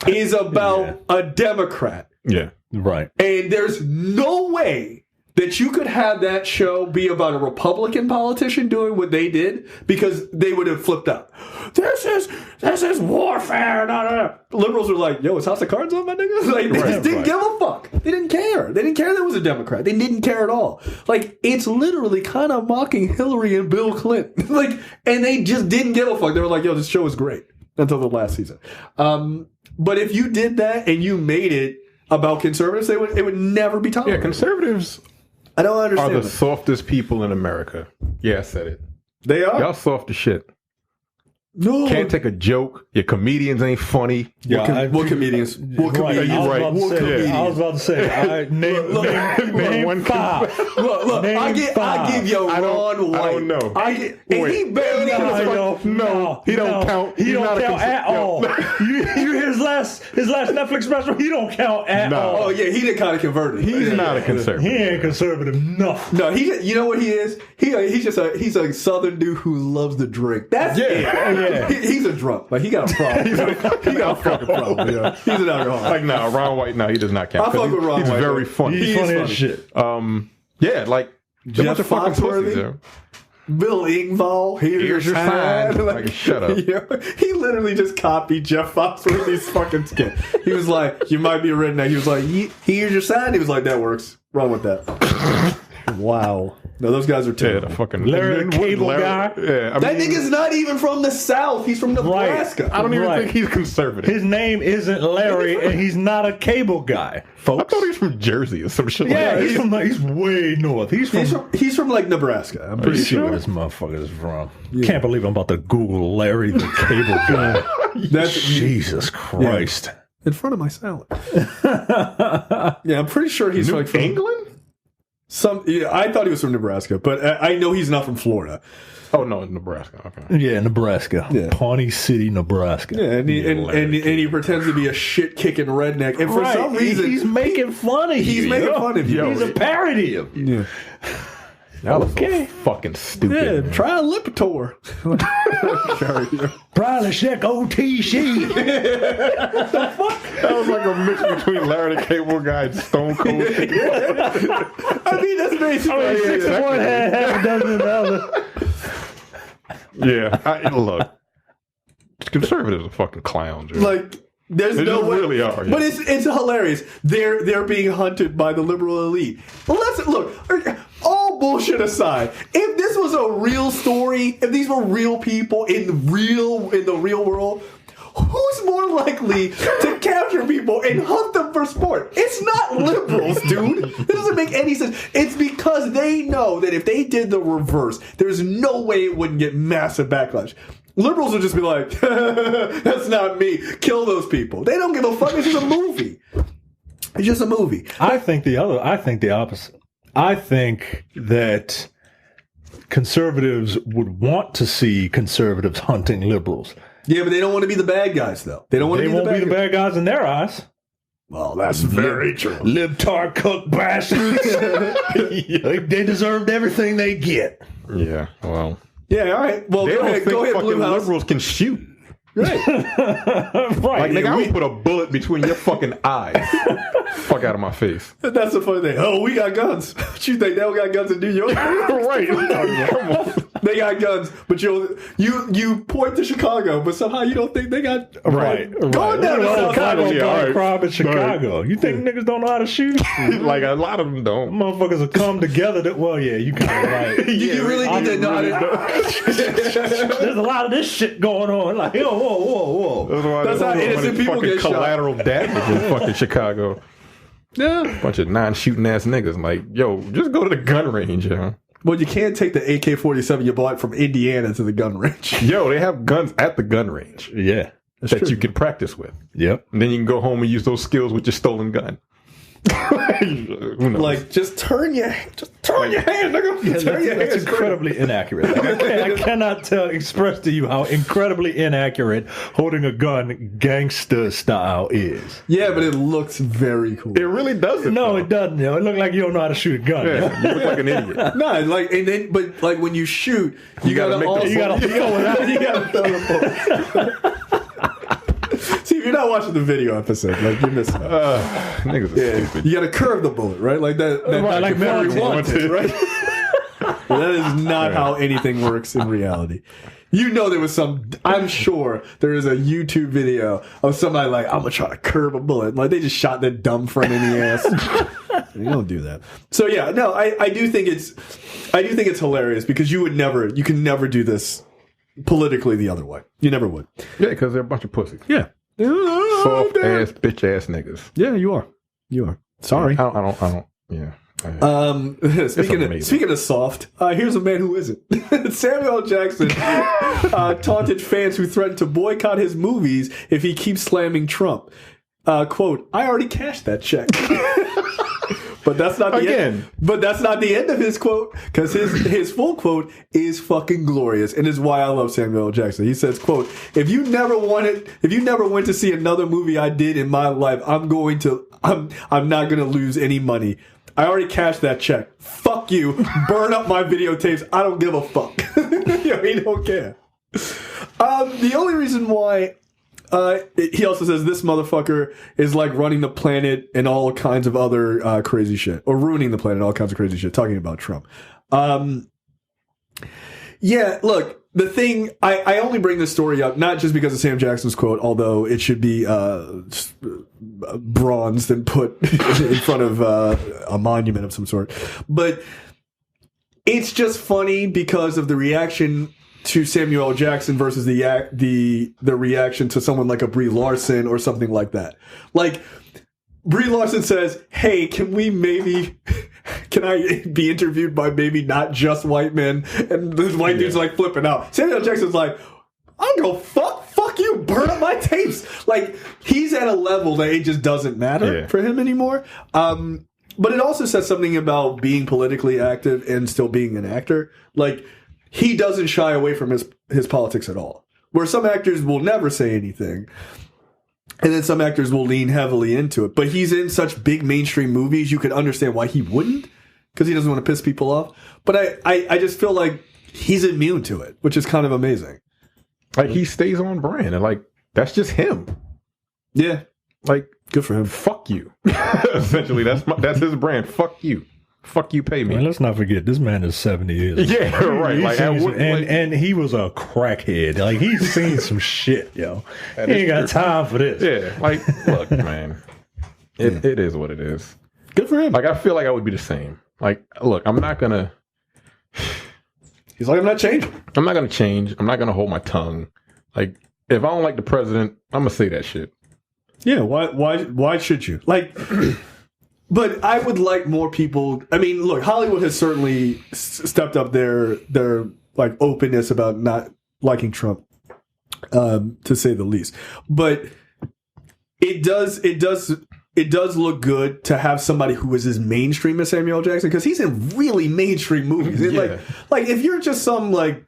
is about a Democrat. Yeah. Right. And there's no way that you could have that show be about a Republican politician doing what they did, because they would have flipped out. This is warfare. Nah, nah, nah. Liberals are like, yo, is House of Cards on, my nigga? Like, they just didn't give a fuck. They didn't care. They didn't care there was a Democrat. They didn't care at all. Like, it's literally kind of mocking Hillary and Bill Clinton. Like, and they just didn't give a fuck. They were like, yo, this show is great, until the last season. But if you did that and you made it about conservatives, it would never be tolerated. Yeah, conservatives I don't understand. are the softest people in America. Yeah, I said it. They are? Y'all soft as shit. No. Can't take a joke. Your comedians ain't funny. What comedians? What comedians? Right. I was about to say. Name one five. Look. I give you Ron White. I don't know. And he barely. No, he don't count. He don't count at all. You hear his last Netflix special? He don't count at all. Oh yeah, he didn't kind of convert it. He's not a conservative. He ain't conservative enough. No, you know what he is? He's a Southern dude who loves to drink. That's it. Yeah. He's a drunk. Like, he got a problem. he got a fucking problem. Yeah. He's an alcoholic. Like, no, Ron White, no, he does not count. I fuck with Ron He's White. very funny. He's funny as shit. Yeah, like, Jeff bunch of fucking Foxworthy? pussies there. Bill Engvall, here's your sign. Like, shut up. You know, he literally just copied Jeff Foxworthy's fucking skit. He was like, you might be a redneck. He was like, here's your sign. He was like, that works. Run with that. Wow. No, those guys are terrible. Yeah, the fucking Larry the Cable Guy. Yeah, That nigga's not even from the South. He's from Nebraska. Right. I don't even think he's conservative. His name isn't Larry, and he's not a cable guy, folks. I thought he was from Jersey or some shit. Yeah, like that. he's way north. He's from like Nebraska. I'm pretty Sure sure. where this motherfucker is from. Can't believe I'm about to Google Larry the Cable Guy. That's Jesus Christ. in front of my salad. Yeah, I'm pretty sure he's New from England? I thought he was from Nebraska, but I know he's not from Florida. Oh no, Nebraska. Okay. Yeah, Nebraska. Yeah. Pawnee City, Nebraska. Yeah, and he pretends to be a shit kicking redneck, and for some reason he's making fun of you. He's making fun of you. He's a parody of you. Yeah. Y'all are so fucking stupid. Yeah, man. try a Lipitor. Probably check OTC. That was like a mix between Larry the Cable Guy and Stone Cold. I mean, that's basically Six of one, half a dozen of the other. Yeah, look, conservatives are fucking clowns. Right? like. There's They no just way. really are, yeah. But it's hilarious. They're being hunted by the liberal elite. But let's look. All bullshit aside, if this was a real story, if these were real people in the real world, who's more likely to capture people and hunt them for sport? It's not liberals, dude. This doesn't make any sense. It's because they know that if they did the reverse, there's no way it wouldn't get massive backlash. Liberals would just be like, that's not me. Kill those people. They don't give a fuck. It's just a movie. It's just a movie. I think the opposite. I think that conservatives would want to see conservatives hunting liberals. Yeah, but they don't want to be the bad guys, though. They don't want to be the bad guys. bad guys in their eyes. Well, that's very true. Libtard cook bastards. They deserved everything they get. Yeah, well, Yeah, all right. Well, they go don't ahead, think fucking Blumhouse. liberals can shoot. Right. Right. Like, nigga, I would put a bullet between your fucking eyes. Fuck out of my face. That's the funny thing. Oh, we got guns. What you think? They don't got guns in New York? Right. Come on. They got guns, but you point to Chicago, but somehow you don't think they got Right. Going down to South Chicago, yeah, all right. crowd in Chicago. You think niggas don't know how to shoot? Like, a lot of them don't. Motherfuckers will come together. Well, yeah, you kind of right. You really need to know how to. There's a lot of this shit going on. Like, whoa. That's why That's how there's so innocent many people fucking get shot. collateral damage in fucking Chicago. Yeah. Bunch of non-shooting ass niggas. Like, yo, just go to the gun range, yo. Well, you can't take the AK-47 you bought from Indiana to the gun range. Yo, they have guns at the gun range. Yeah. That's that true. you can practice with. Yep. And then you can go home and use those skills with your stolen gun. Who knows? Like, just turn your hand, nigga. Yeah, Turn your that's hand incredibly inaccurate. Like, I cannot express to you how incredibly inaccurate holding a gun gangster style is. Yeah, but it looks very cool. It really doesn't. No, though. it doesn't. It looks like you don't know how to shoot a gun. Yeah, you look like an idiot. No, like, and then, but like when you shoot, you gotta make also, the- You gotta throw it out. you gotta throw the ball. See, if you're not watching the video episode, like you're missing. Niggas are stupid. You gotta curve the bullet, right? Like that. Right, like very Wanted. right? Well, that is not how anything works in reality. You know, there was some. I'm sure there is a YouTube video of somebody like, I'm gonna try to curve a bullet. Like they just shot that dumb friend in the ass. You don't do that. So yeah, no, I do think it's hilarious because you can never do this politically the other way. You never would. Yeah, because they're a bunch of pussies. Yeah. Soft ass, bitch ass niggas. Yeah, you are. You are. Sorry. I don't. Yeah. Speaking of soft, here's a man who isn't. Samuel L. Jackson taunted fans who threatened to boycott his movies if he keeps slamming Trump. Quote, I already cashed that check. But that's not the end. But that's not the end of his quote, because his full quote is fucking glorious, and is why I love Samuel L. Jackson. He says, quote, if you never went to see another movie I did in my life, I'm not gonna lose any money. I already cashed that check. Fuck you. Burn up my videotapes. I don't give a fuck. He don't care. The only reason why he also says this motherfucker is like running the planet and all kinds of other crazy shit, or ruining the planet and all kinds of crazy shit, talking about Trump. Yeah, look, the thing, I only bring this story up not just because of Sam Jackson's quote, although it should be bronzed and put in front of a monument of some sort, but it's just funny because of the reaction to Samuel L. Jackson versus the reaction to someone like a Brie Larson or something like that. Like, Brie Larson says, hey, can I be interviewed by maybe not just white men? And this white dude's like flipping out. Samuel L. Jackson's like, I don't go fuck you, burn up my tapes. Like, he's at a level that it just doesn't matter for him anymore. But it also says something about being politically active and still being an actor. Like, he doesn't shy away from his politics at all. Where some actors will never say anything, and then some actors will lean heavily into it. But he's in such big mainstream movies, you could understand why he wouldn't, because he doesn't want to piss people off. But I just feel like he's immune to it, which is kind of amazing. Like, he stays on brand, and like, that's just him. Yeah. Like, good for him. Fuck you. Essentially, that's his brand. Fuck you. Fuck you, pay me. Man, let's not forget, this man is 70 years old. Yeah, right. Like, and he was a crackhead. Like, he's seen some shit, yo. He ain't got time for this. Yeah, like, look, man. It is what it is. Good for him. Like, I feel like I would be the same. Like, look, I'm not gonna... He's like, I'm not changing. I'm not gonna change. I'm not gonna hold my tongue. Like, if I don't like the president, I'm gonna say that shit. Yeah, why should you? Like... But I would like more people. I mean, look, Hollywood has certainly stepped up their like openness about not liking Trump, to say the least. But it does look good to have somebody who is as mainstream as Samuel L. Jackson, because he's in really mainstream movies. Yeah. Like if you're just some like,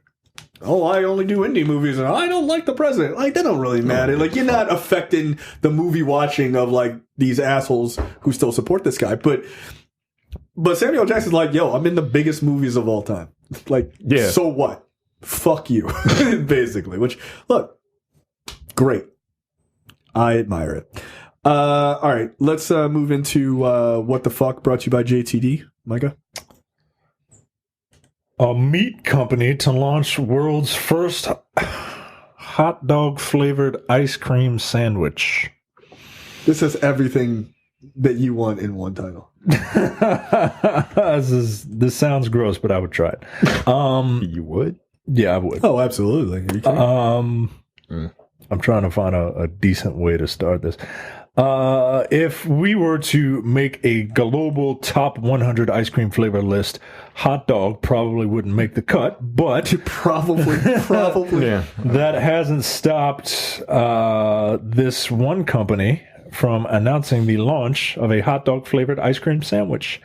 oh, I only do indie movies and I don't like the president. Like, that don't really matter. Like, you're not affecting the movie watching of like these assholes who still support this guy. But Samuel Jackson's like, yo, I'm in the biggest movies of all time. Like, so what? Fuck you, basically. Which, look, great. I admire it. All right, let's move into What the Fuck, brought to you by JTD. Micah? A meat company to launch world's first hot dog flavored ice cream sandwich. This has everything that you want in one title. This sounds gross, but I would try it. You would? Yeah, I would. Oh, absolutely. I'm trying to find a decent way to start this. If we were to make a global top 100 ice cream flavor list, hot dog probably wouldn't make the cut, but Probably. Yeah. that hasn't stopped this one company from announcing the launch of a hot dog flavored ice cream sandwich.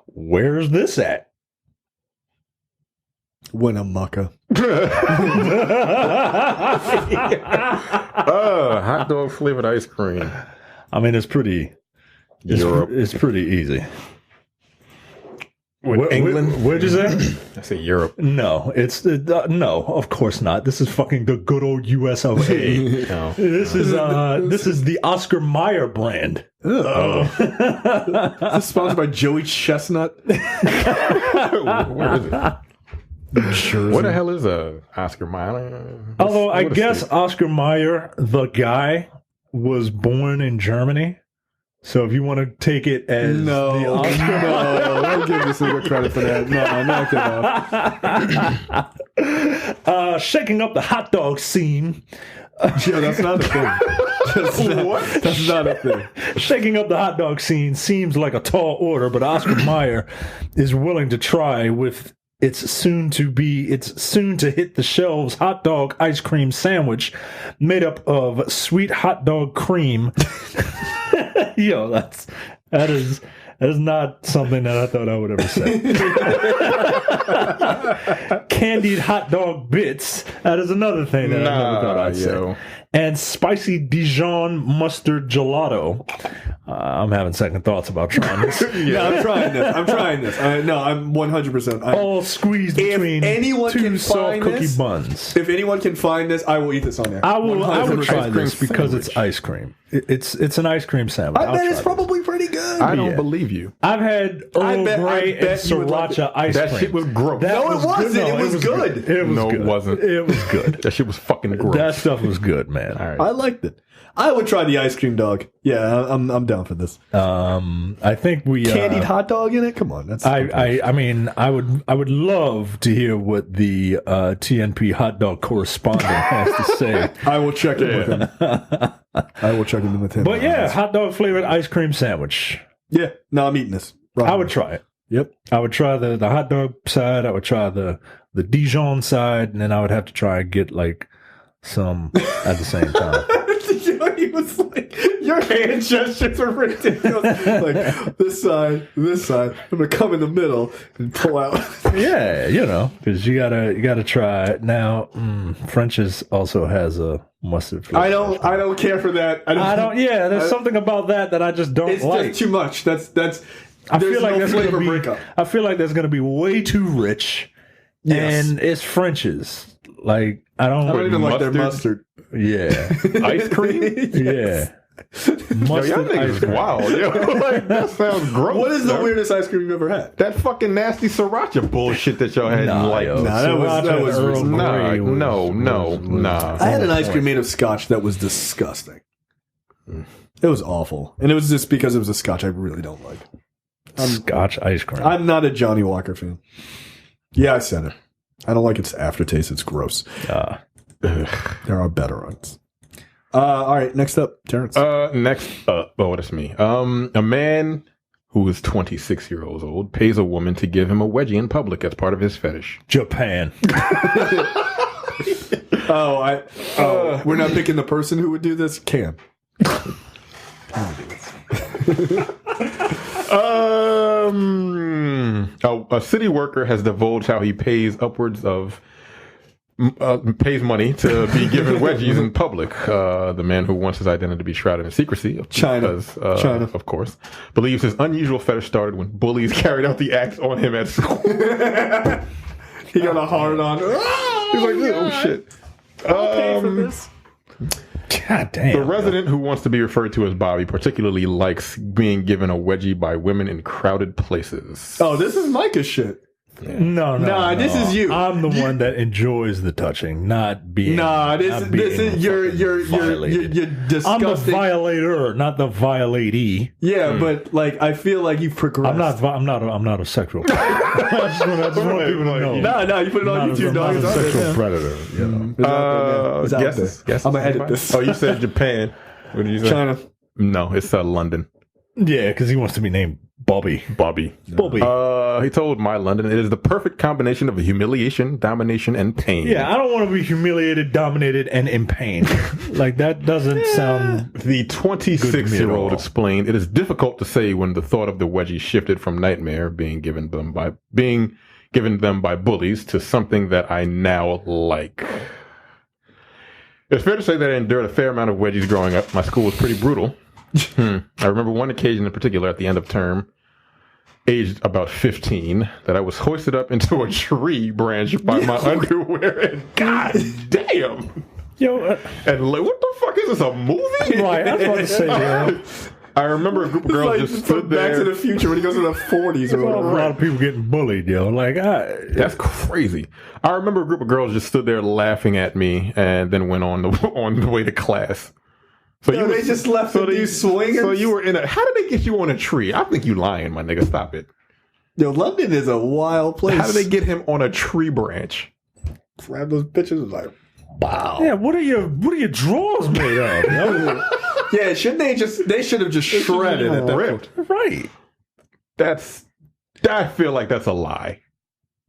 Where's this at? Winnemucca. Hot dog flavored ice cream. I mean, it's pretty. Europe. It's pretty easy. England? What'd you say? I say Europe. No, it's no. Of course not. This is fucking the good old U.S. of A. No. This is the Oscar Mayer brand. Is this sponsored by Joey Chestnut? Where is it? Sure. What the hell is a Oscar Mayer? Although I What a guess state. Oscar Mayer, the guy, was born in Germany. So if you want to take it as the Oscar no, don't give this nigga credit for that. No, knock it off. shaking up the hot dog scene. Yeah, that's not a thing. That's not a thing. Shaking up the hot dog scene seems like a tall order, but Oscar Mayer is willing to try with its soon to hit the shelves hot dog ice cream sandwich made up of sweet hot dog cream. Yo, that is not something that I thought I would ever say. Candied hot dog bits. That is another thing that I never thought I'd say. And spicy Dijon mustard gelato. I'm having second thoughts about trying this. Yeah, I'm trying this. No, I'm 100%. All squeezed between anyone two can soft find cookie this, buns. If anyone can find this, I will eat this on there. I will 100% try this ice cream because sandwich. it's ice cream. It's an ice cream sandwich. I I'll bet try it's this. probably pretty good. I don't believe you. I've had Earl Grey and bet you would like sriracha ice cream. That shit was gross. That No, it wasn't. good. It was good. It was No, good. it wasn't. It was good. That shit was fucking gross. That stuff was good, man. All right. I liked it. I would try the ice cream dog. Yeah, I'm down for this. I think we Candied hot dog in it? Come on, that's. I mean, I would love to hear what the TNP hot dog correspondent has to say. I will check in with him. I will check in with him. But yeah, hot dog flavored ice cream sandwich. Yeah. No, I'm eating this. Right. I would try it. Yep. I would try the hot dog side. I would try the Dijon side, and then I would have to try and get like some at the same time. He was like, your hand gestures are ridiculous. Like this side. I'm gonna come in the middle and pull out. Yeah, because you gotta try it. Now, French's also has a mustard flavor. I don't care for that. I don't. Yeah, there's something about that I just don't It's like. just too much. That's. I feel like no that's flavor gonna be. breakup. I feel like that's gonna be way too rich. Yes. And it's French's. Like I don't. I don't even like their mustard. Yeah. Ice cream? Yeah. Yo, Mustard y'all niggas ice cream. wild. Yo, like, that sounds gross. What is the yo. weirdest ice cream you've ever had? That fucking nasty siracha bullshit that y'all had. Nah, like, yo. Nah, that was Earl Grey nah. I had an ice cream made of scotch that was disgusting. It was awful, and it was just because it was a scotch I really don't like. Scotch ice cream. I'm not a Johnny Walker fan. Yeah, I said it. I don't like its aftertaste. It's gross. There are better ones. All right, next up, Terrence. Next up, that's me. A man who is 26 years old pays a woman to give him a wedgie in public as part of his fetish. Japan. We're not picking the person who would do this. Cam. A city worker has divulged how he pays upwards of pays money to be given wedgies in public. The man, who wants his identity to be shrouded in secrecy, China, of course, believes his unusual fetish started when bullies carried out the acts on him at school. He got a hard on. He's like, oh shit. I'll pay for this. God damn. The resident, who wants to be referred to as Bobby, particularly likes being given a wedgie by women in crowded places. Oh, this is Micah's shit. No. This is you. I'm the one that enjoys the touching, not being. This is you're disgusting. I'm the violator, not the violatee. Yeah, but like I feel like you've progressed. I'm not a sexual predator. I just want people to know. No, you put it on YouTube, dog. I'm It's not out a there. sexual predator. You know. It's out there. Guesses? I'm gonna edit this. Oh, you said Japan. What did you say? China. No, it's London. Yeah, because he wants to be named Bobby. Bobby. He told My London, it is the perfect combination of humiliation, domination, and pain. Yeah, I don't want to be humiliated, dominated, and in pain. Like, that doesn't sound... The 26-year-old explained, it is difficult to say when the thought of the wedgie shifted from nightmare being given them by bullies to something that I now like. It's fair to say that I endured a fair amount of wedgies growing up. My school was pretty brutal. I remember one occasion in particular at the end of term, aged about 15, that I was hoisted up into a tree branch by my underwear, and god damn! Yo, and like, what the fuck is this, a movie? Right, I was about to say, yo. I remember a group of girls just stood there. Back to the Future when he goes to the 40s or whatever. A lot of people getting bullied, yo. Like, that's crazy. I remember a group of girls just stood there laughing at me and then went on the way to class. So they just left you swinging? So you were in a... How did they get you on a tree? I think you lying, my nigga. Stop it. Yo, London is a wild place. How did they get him on a tree branch? Grab those bitches and like, wow. Yeah, what are your drawers made of? Yeah, they should have just shredded at that point. Right. I feel like that's a lie.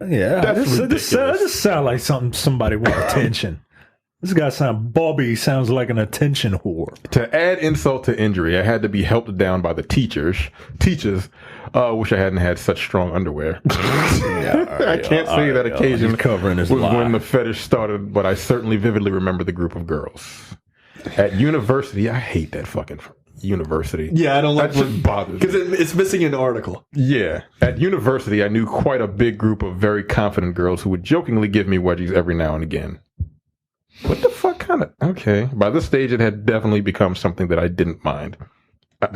Yeah, this sounds like somebody with attention. This guy Bobby sounds like an attention whore. To add insult to injury, I had to be helped down by the teachers. Wish I hadn't had such strong underwear. I can't say that occasion was when the fetish started, but I certainly vividly remember the group of girls. At university, I hate that fucking university. Yeah, I don't like that. Just bothers me. Because it's missing an article. Yeah. At university, I knew quite a big group of very confident girls who would jokingly give me wedgies every now and again. What the fuck kind of... Okay. By this stage, it had definitely become something that I didn't mind.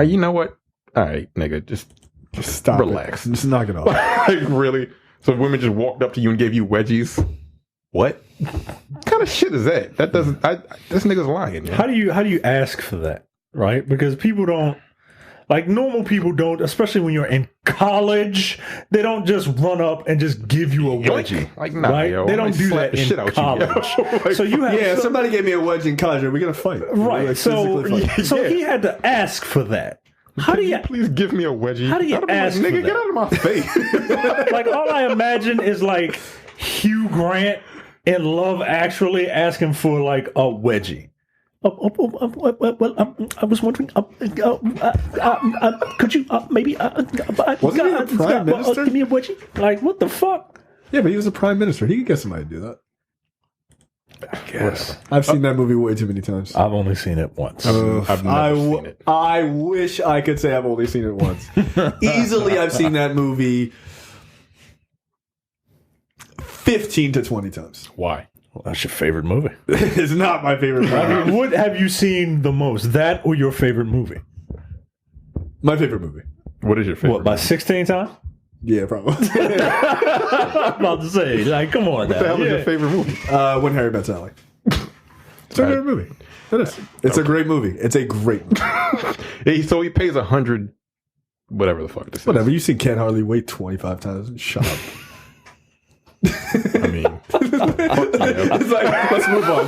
You know what? All right, nigga, just stop. Relax. Just knock it off. Like, really? So women just walked up to you and gave you wedgies? What kind of shit is that? That doesn't... this nigga's lying. Man. How do you ask for that? Right? Because people don't... Like, normal people don't, especially when you're in college, they don't just run up and just give you a wedgie. Like, nah, right? yo, they don't do that in college. Like, so you have... somebody gave me a wedgie in college. We're going to fight. Right. Like, so he had to ask for that. How do you please give me a wedgie? How do you ask like, nigga, for that? get out of my face. Like, all I imagine is like Hugh Grant in Love Actually asking for like a wedgie. Well, I was wondering, could you maybe wasn't he a prime minister? Give me a wedgie? Like, what the fuck? Yeah, but he was a prime minister. He could get somebody to do that. I guess. I've seen that movie way too many times. I've only seen it once. I've never seen it. I wish I could say I've only seen it once. Easily, I've seen that movie 15 to 20 times. Why? Well, that's your favorite movie. It's not my favorite movie. I mean, what have you seen the most? That or your favorite movie? My favorite movie. What is your favorite? What, by 16 times? Yeah, probably. I'm about to say, like, come on. What the hell is your favorite movie? When Harry Met Sally. It's my favorite movie. It is. It's a great movie. It's a great movie. So he pays 100, whatever the fuck this is. Whatever. You've seen Can't Hardly Wait 25 times. Shut up. I mean, it's like, let's move on.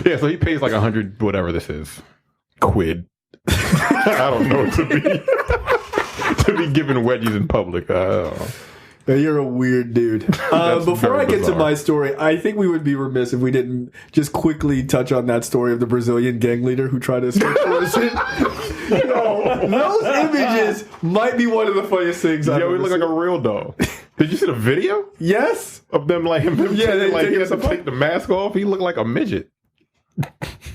Yeah, so he pays like 100, whatever this is, quid. I don't know to be giving wedgies in public. You're a weird dude. Before I get to my story, I think we would be remiss if we didn't just quickly touch on that story of the Brazilian gang leader who tried to escape prison. Those images might be one of the funniest things I've ever he looked like a real dog. Did you see the video? Yes. Of them like him they he has to take the mask off. He looked like a midget.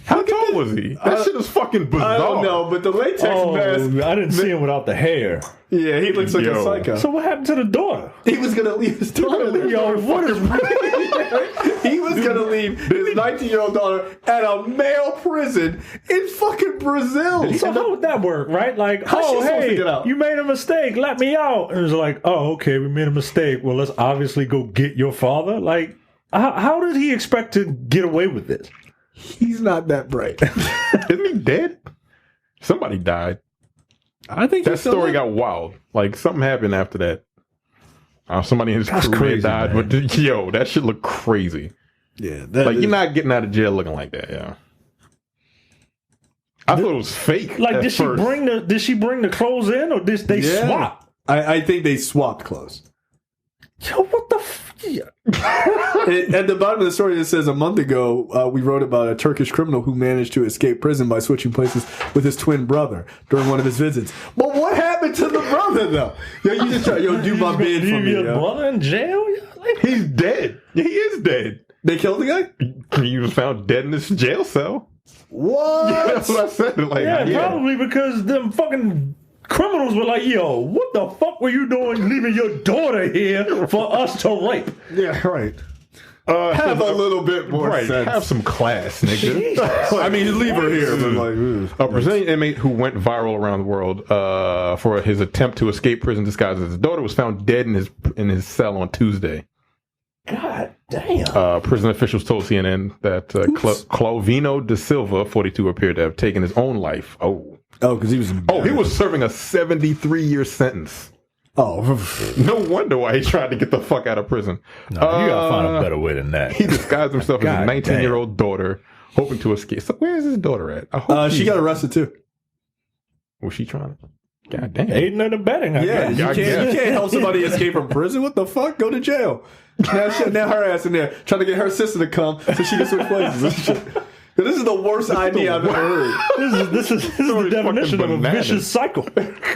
How tall was he? That shit is fucking bizarre. I don't know, but the latex mask. I didn't see him without the hair. Yeah, he looks like a psycho. So what happened to the daughter? He was gonna leave his daughter. He was gonna leave his 19-year-old daughter at a male prison in fucking Brazil. So how would that work, right? Like, hey, you made a mistake. Let me out. And it was like, oh, okay, we made a mistake. Well, let's obviously go get your father. Like, how did he expect to get away with this? He's not that bright. Isn't he dead? Somebody died. I think that story got wild. Like, something happened after that. Somebody in his career died. Man. But yo, that shit looked crazy. Yeah. Like, you're not getting out of jail looking like that, yeah. I thought it was fake. Like, at did first. she bring the clothes in, or did they swap? I think they swapped clothes. Yo, what the At the bottom of the story, it says a month ago, we wrote about a Turkish criminal who managed to escape prison by switching places with his twin brother during one of his visits. But what happened to the brother, though? Yo, you just try, do my bid for me. Your brother in jail? He's dead. He is dead. They killed the guy? He was found dead in this jail cell. What? Yeah, that's what I said. Like, Probably because them fucking criminals were like, yo, what the fuck were you doing leaving your daughter here for us to rape? Yeah, right. Have a little bit more sense. Have some class, nigga. I mean, leave her here. But like, a Brazilian inmate who went viral around the world for his attempt to escape prison disguised as his daughter was found dead in his cell on Tuesday. God damn. Prison officials told CNN that Clovino da Silva, 42, appeared to have taken his own life. because he was. He was serving a 73-year sentence. Oh, no wonder why he tried to get the fuck out of prison. No, you gotta find a better way than that. He disguised himself as a 19-year-old daughter, hoping to escape. So where is his daughter at? She got arrested too. Was she trying to? God damn. Aiding and abetting. I guess. You can't help somebody escape from prison. What the fuck? Go to jail. Now her ass in there trying to get her sister to come so she can switch places. This is the worst idea I've ever heard. This is the definition of a vicious cycle.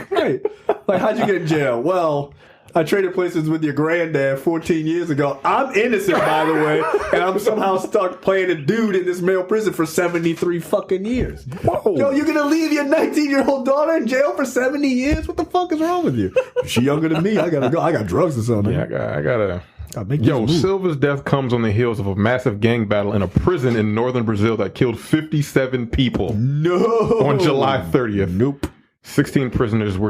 Right. Like, how'd you get in jail? Well, I traded places with your granddad 14 years ago. I'm innocent, by the way, and I'm somehow stuck playing a dude in this male prison for 73 fucking years. Whoa. Yo, you're gonna leave your 19-year-old daughter in jail for 70 years? What the fuck is wrong with you? She younger than me. I gotta go. I got drugs or something. Yeah, I gotta. Silva's death comes on the heels of a massive gang battle in a prison in northern Brazil that killed 57 people. No. On July 30th. Nope. 16 prisoners were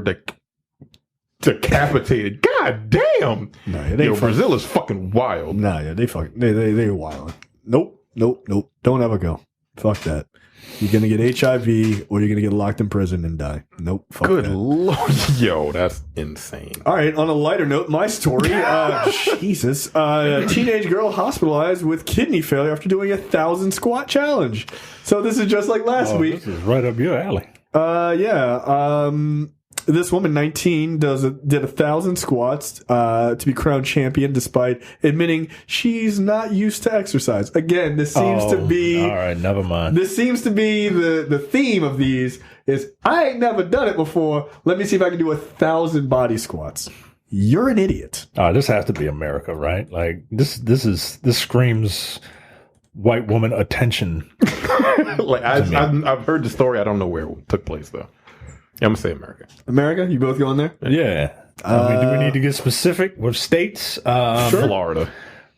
decapitated. God damn. Brazil is fucking wild. Nah, yeah, they wild. Nope. Don't ever go. Fuck that. You're gonna get HIV or you're gonna get locked in prison and die. Nope. Fuck Good that. Lord. Yo, that's insane. All right, on a lighter note, my story. Jesus. Teenage girl hospitalized with kidney failure after doing a 1,000 squat challenge. So this is just like last week. This is right up your alley. This woman, 19, did 1,000 squats to be crowned champion, despite admitting she's not used to exercise. Again, this seems to be. All right, never mind. This seems to be the theme of these. Is I ain't never done it before. Let me see if I can do 1,000 body squats. You're an idiot. This has to be America, right? Like this screams white woman attention. Like I've heard the story. I don't know where it took place though. I'm gonna say America. America? You both going there? Yeah. Do we need to get specific with states? Sure. Florida.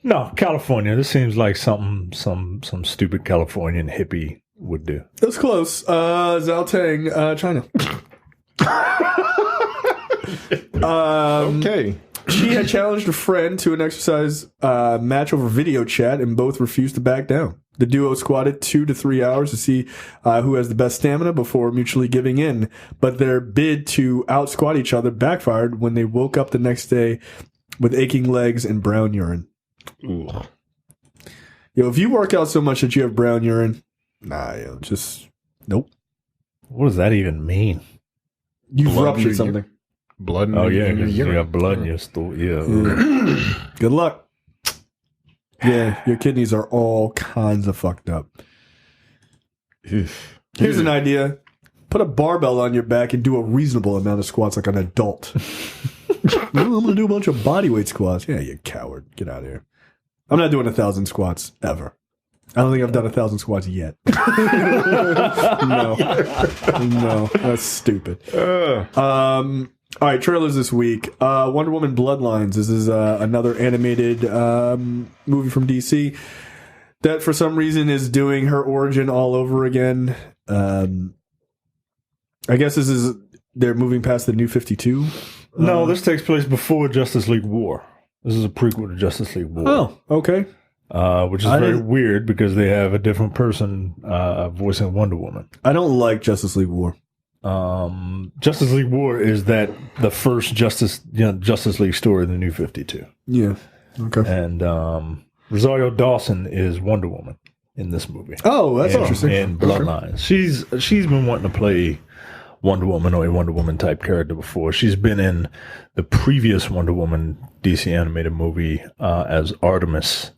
No, California. This seems like something some stupid Californian hippie would do. That's close. Zhaotang, China. Okay. She had challenged a friend to an exercise match over video chat, and both refused to back down. The duo squatted 2 to 3 hours to see who has the best stamina before mutually giving in. But their bid to out-squat each other backfired when they woke up the next day with aching legs and brown urine. Ooh. Yo, if you work out so much that you have brown urine, just nope. What does that even mean? You've ruptured something. Blood. You have blood in your stool. Yeah. Good luck. Yeah, your kidneys are all kinds of fucked up. Here's an idea. Put a barbell on your back and do a reasonable amount of squats like an adult. I'm going to do a bunch of bodyweight squats. Yeah, you coward. Get out of here. I'm not doing 1,000 squats ever. I don't think I've done 1,000 squats yet. No, that's stupid. All right, trailers this week. Wonder Woman Bloodlines. This is another animated movie from DC that for some reason is doing her origin all over again. I guess they're moving past the New 52. No, this takes place before Justice League War. This is a prequel to Justice League War. Oh, okay. Which is very weird because they have a different person voicing Wonder Woman. I don't like Justice League War. Justice League War is the first Justice League story in the New 52. Yeah. Okay. And Rosario Dawson is Wonder Woman. in this movie. Oh, that's interesting. In Bloodlines. She's been wanting to play Wonder Woman or a Wonder Woman type character before. She's been in the previous Wonder Woman DC animated movie as Artemis.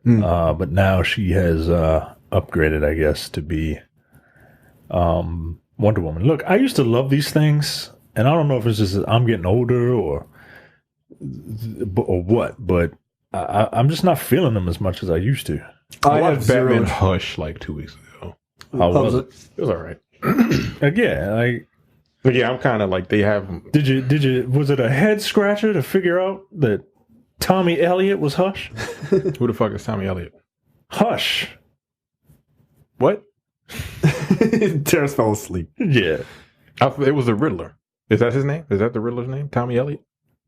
But now she has upgraded, I guess, to be Wonder Woman. Look, I used to love these things, and I don't know if it's just that I'm getting older or what, but I'm just not feeling them as much as I used to. I watched Batman Hush like 2 weeks ago. How was it? It was all right. Yeah, I'm kind of like they have. Did you? Was it a head scratcher to figure out that Tommy Elliott was Hush? Who the fuck is Tommy Elliott? Hush. What? Terrence fell asleep. Yeah. It was the Riddler. Is that his name? Is that the Riddler's name? Tommy Elliott?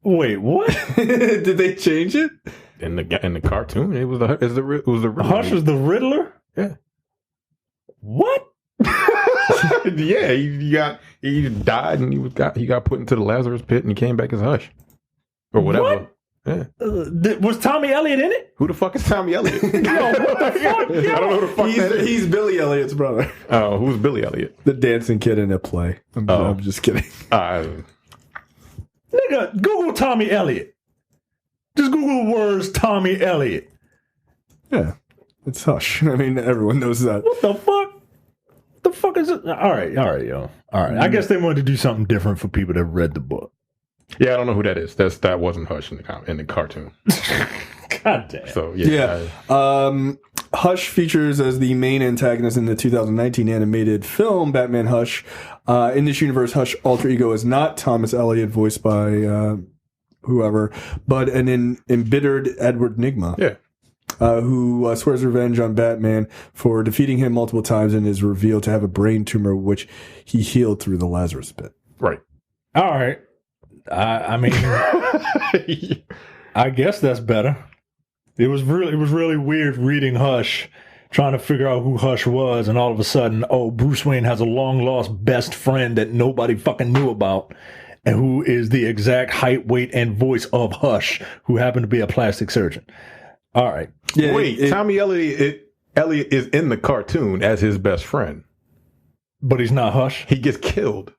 Wait, what? Did they change it? In the cartoon, it was the Riddler. Hush was the Riddler? Yeah. What? Yeah, he died and he got put into the Lazarus pit and he came back as Hush. Or whatever. What? Yeah. Was Tommy Elliott in it? Who the fuck is Tommy Elliott? Yo, what the fuck? I don't know who the fuck that is. He's Billy Elliott's brother. Oh, who's Billy Elliott? The dancing kid in a play. I'm just kidding. Nigga, Google Tommy Elliott. Just Google the words Tommy Elliott. Yeah. It's Hush. I mean, everyone knows that. What the fuck? What the fuck is it? All right, yo. All right. I guess they wanted to do something different for people that read the book. Yeah, I don't know who that is. That wasn't Hush in the cartoon. God damn. So yeah. Hush features as the main antagonist in the 2019 animated film Batman Hush. In this universe, Hush alter ego is not Thomas Elliott, voiced by whoever, but an embittered Edward Nygma. Yeah. Who swears revenge on Batman for defeating him multiple times and is revealed to have a brain tumor which he healed through the Lazarus pit. Right. All right. I mean, I guess that's better. It was really weird reading Hush, trying to figure out who Hush was, and all of a sudden, Bruce Wayne has a long lost best friend that nobody fucking knew about, and who is the exact height, weight, and voice of Hush, who happened to be a plastic surgeon. All right. Yeah, wait, Tommy Elliott is in the cartoon as his best friend, but he's not Hush. He gets killed.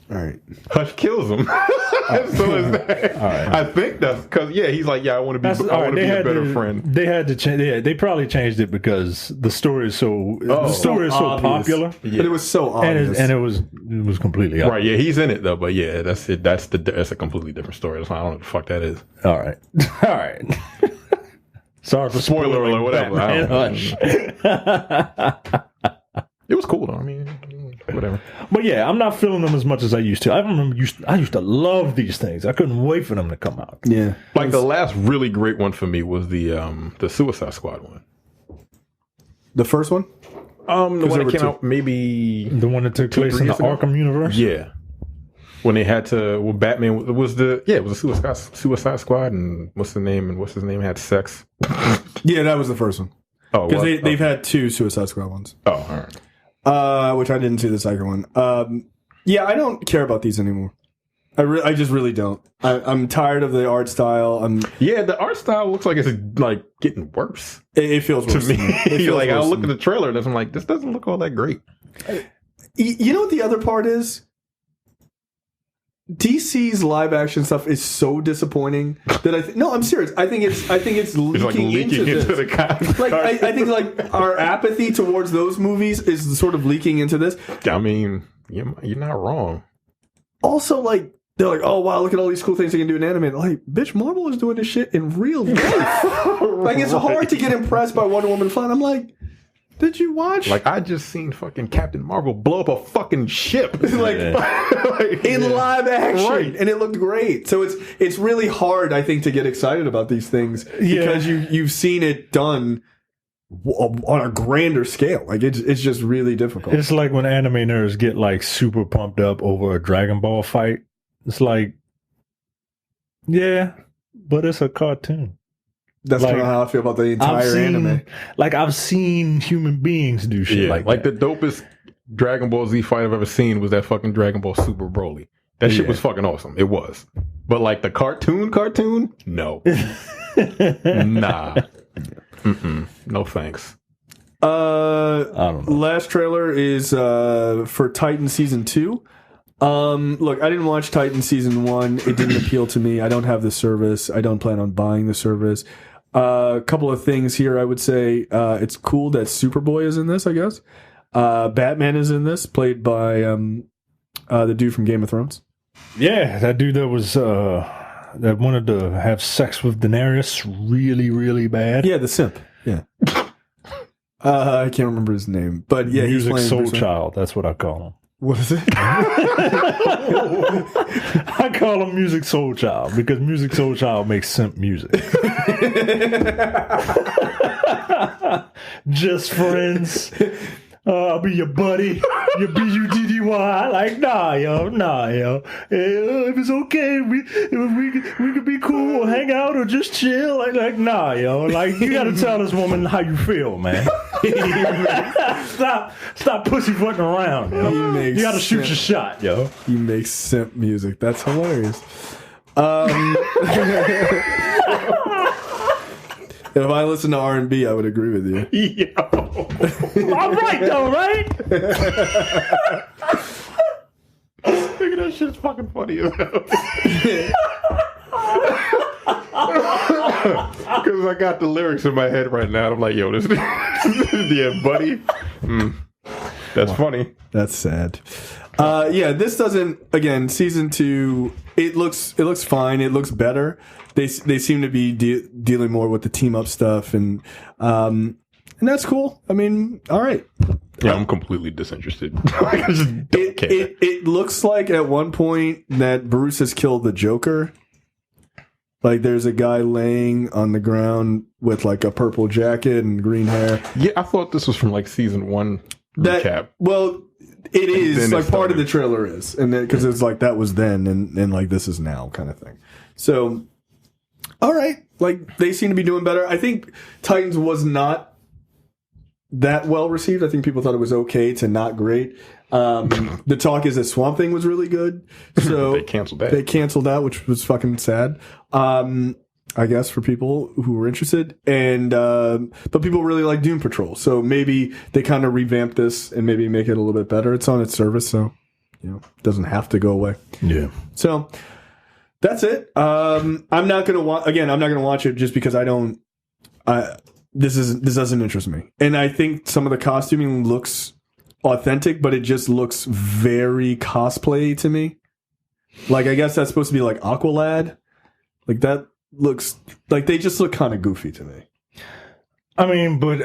All right. Hush kills him. So is that. All right. I think that's because he's like, I want to be a better friend. They had to change. Yeah, they probably changed it because the story is so so popular. Yeah. But it was so obvious, and it was completely obvious. Right. Yeah, he's in it though. But yeah, that's it. That's a completely different story. I don't know what the fuck that is. All right. All right. Sorry for spoiler alert. Whatever. Hush. It was cool though. I mean, whatever. But yeah, I'm not feeling them as much as I used to. I remember I used to love these things. I couldn't wait for them to come out. Yeah. Like the last really great one for me was the Suicide Squad one. The first one? The one that came out maybe the one that took place in the Arkham universe? Yeah. When they had to Batman was the Suicide Squad and what's his name had sex. Yeah, that was the first one. Oh, because they've had two Suicide Squad ones. Oh, all right. Which I didn't see the second one. Yeah, I don't care about these anymore. I just really don't. I'm tired of the art style. The art style looks like it's like getting worse. It feels worse to me. It feels like I look at the trailer and I'm like, this doesn't look all that great. You know what the other part is? DC's live action stuff is so disappointing that no, I'm serious. I think it's leaking into the content. Like I think like our apathy towards those movies is sort of leaking into this. I mean, you're not wrong. Also, like they're like, oh wow, look at all these cool things they can do in anime. Like, bitch, Marvel is doing this shit in real life. Like it's hard to get impressed by Wonder Woman flying. I'm like, did you watch? Like, I just seen fucking Captain Marvel blow up a fucking ship. like in live action. Right. And it looked great. So it's really hard, I think, to get excited about these things because you've seen it done on a grander scale. Like, it's just really difficult. It's like when anime nerds get, like, super pumped up over a Dragon Ball fight. It's like, yeah, but it's a cartoon. That's kind of how I feel about the entire anime. Like, I've seen human beings do shit like that. The dopest Dragon Ball Z fight I've ever seen was that fucking Dragon Ball Super Broly. That shit was fucking awesome. It was. But, like, the cartoon? No. Nah. No thanks. I don't know. Last trailer is for Titan Season 2. Look, I didn't watch Titan Season 1. It didn't appeal to me. I don't have the service. I don't plan on buying the service. A couple of things here I would say. It's cool that Superboy is in this, I guess. Batman is in this, played by the dude from Game of Thrones. Yeah, that dude that was that wanted to have sex with Daenerys really, really bad. Yeah, the simp. Yeah. I can't remember his name, but yeah, he's Music playing Soul Bruce Wayne. Child. That's what I call him. What is it? I call him Music Soul Child because Music Soul Child makes simp music. Just friends. I'll be your buddy. Your buddy. Like, nah, yo. If it's okay, we could be cool, or hang out, or just chill. Like, nah, yo. Like, you gotta tell this woman how you feel, man. Stop pussyfooting around, yo. You gotta shoot your shot, yo. He makes simp music. That's hilarious. If I listen to R&B, I would agree with you. Yo. All right, though, right? Look at that shit's fucking funny as hell. Because I got the lyrics in my head right now. I'm like, yo, this yeah, buddy. That's funny. That's sad. Yeah, this doesn't. Again, season 2. It looks fine. It looks better. They seem to be dealing more with the team up stuff, and that's cool. I mean, all right. Yeah, I'm completely disinterested. I just don't care. It looks like at one point that Bruce has killed the Joker. Like there's a guy laying on the ground with like a purple jacket and green hair. Yeah, I thought this was from like season 1 recap. Well, it is like part of the trailer is, and because it's like that was then and like this is now kind of thing. So, all right, like they seem to be doing better. I think Titans was not that well received. I think people thought it was okay to not great. The talk is that Swamp Thing was really good, so they canceled that. They canceled that, which was fucking sad. I guess for people who were interested, and but people really like Doom Patrol, so maybe they kind of revamp this and maybe make it a little bit better. It's on its service, so it doesn't have to go away. Yeah. So that's it. I'm not gonna I'm not gonna watch it just because I don't. This doesn't interest me, and I think some of the costuming looks authentic, but it just looks very cosplay to me. Like I guess that's supposed to be like Aqualad, like that looks like they just look kind of goofy to me. I mean, but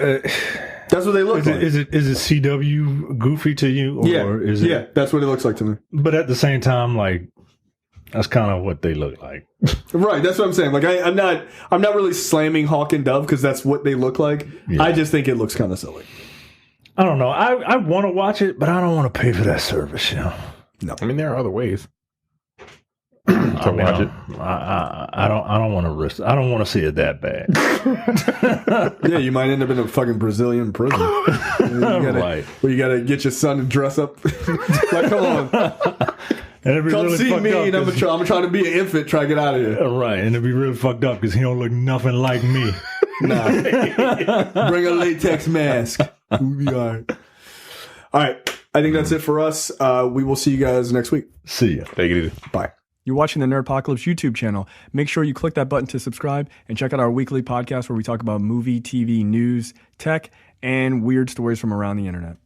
that's what they look like. Is it CW goofy to you? Or is it? Yeah, that's what it looks like to me. But at the same time, like that's kind of what they look like. Right, that's what I'm saying. Like I'm not really slamming Hawk and Dove because that's what they look like. Yeah. I just think it looks kind of silly. I don't know. I want to watch it, but I don't want to pay for that service. No. I mean, there are other ways to watch it. I don't want to risk. I don't want to see it that bad. Yeah, you might end up in a fucking Brazilian prison. Where you gotta get your son to dress up. Like, come on. And come really see me, and I'm trying to be an infant, try to get out of here. Right, and it'd be really fucked up because he don't look nothing like me. Nah. Bring a latex mask. We'll be all right. All right, I think that's it for us. We will see you guys next week. See ya. Take it easy. Bye. You're watching the Nerdpocalypse YouTube channel. Make sure you click that button to subscribe and check out our weekly podcast where we talk about movie, TV, news, tech, and weird stories from around the internet.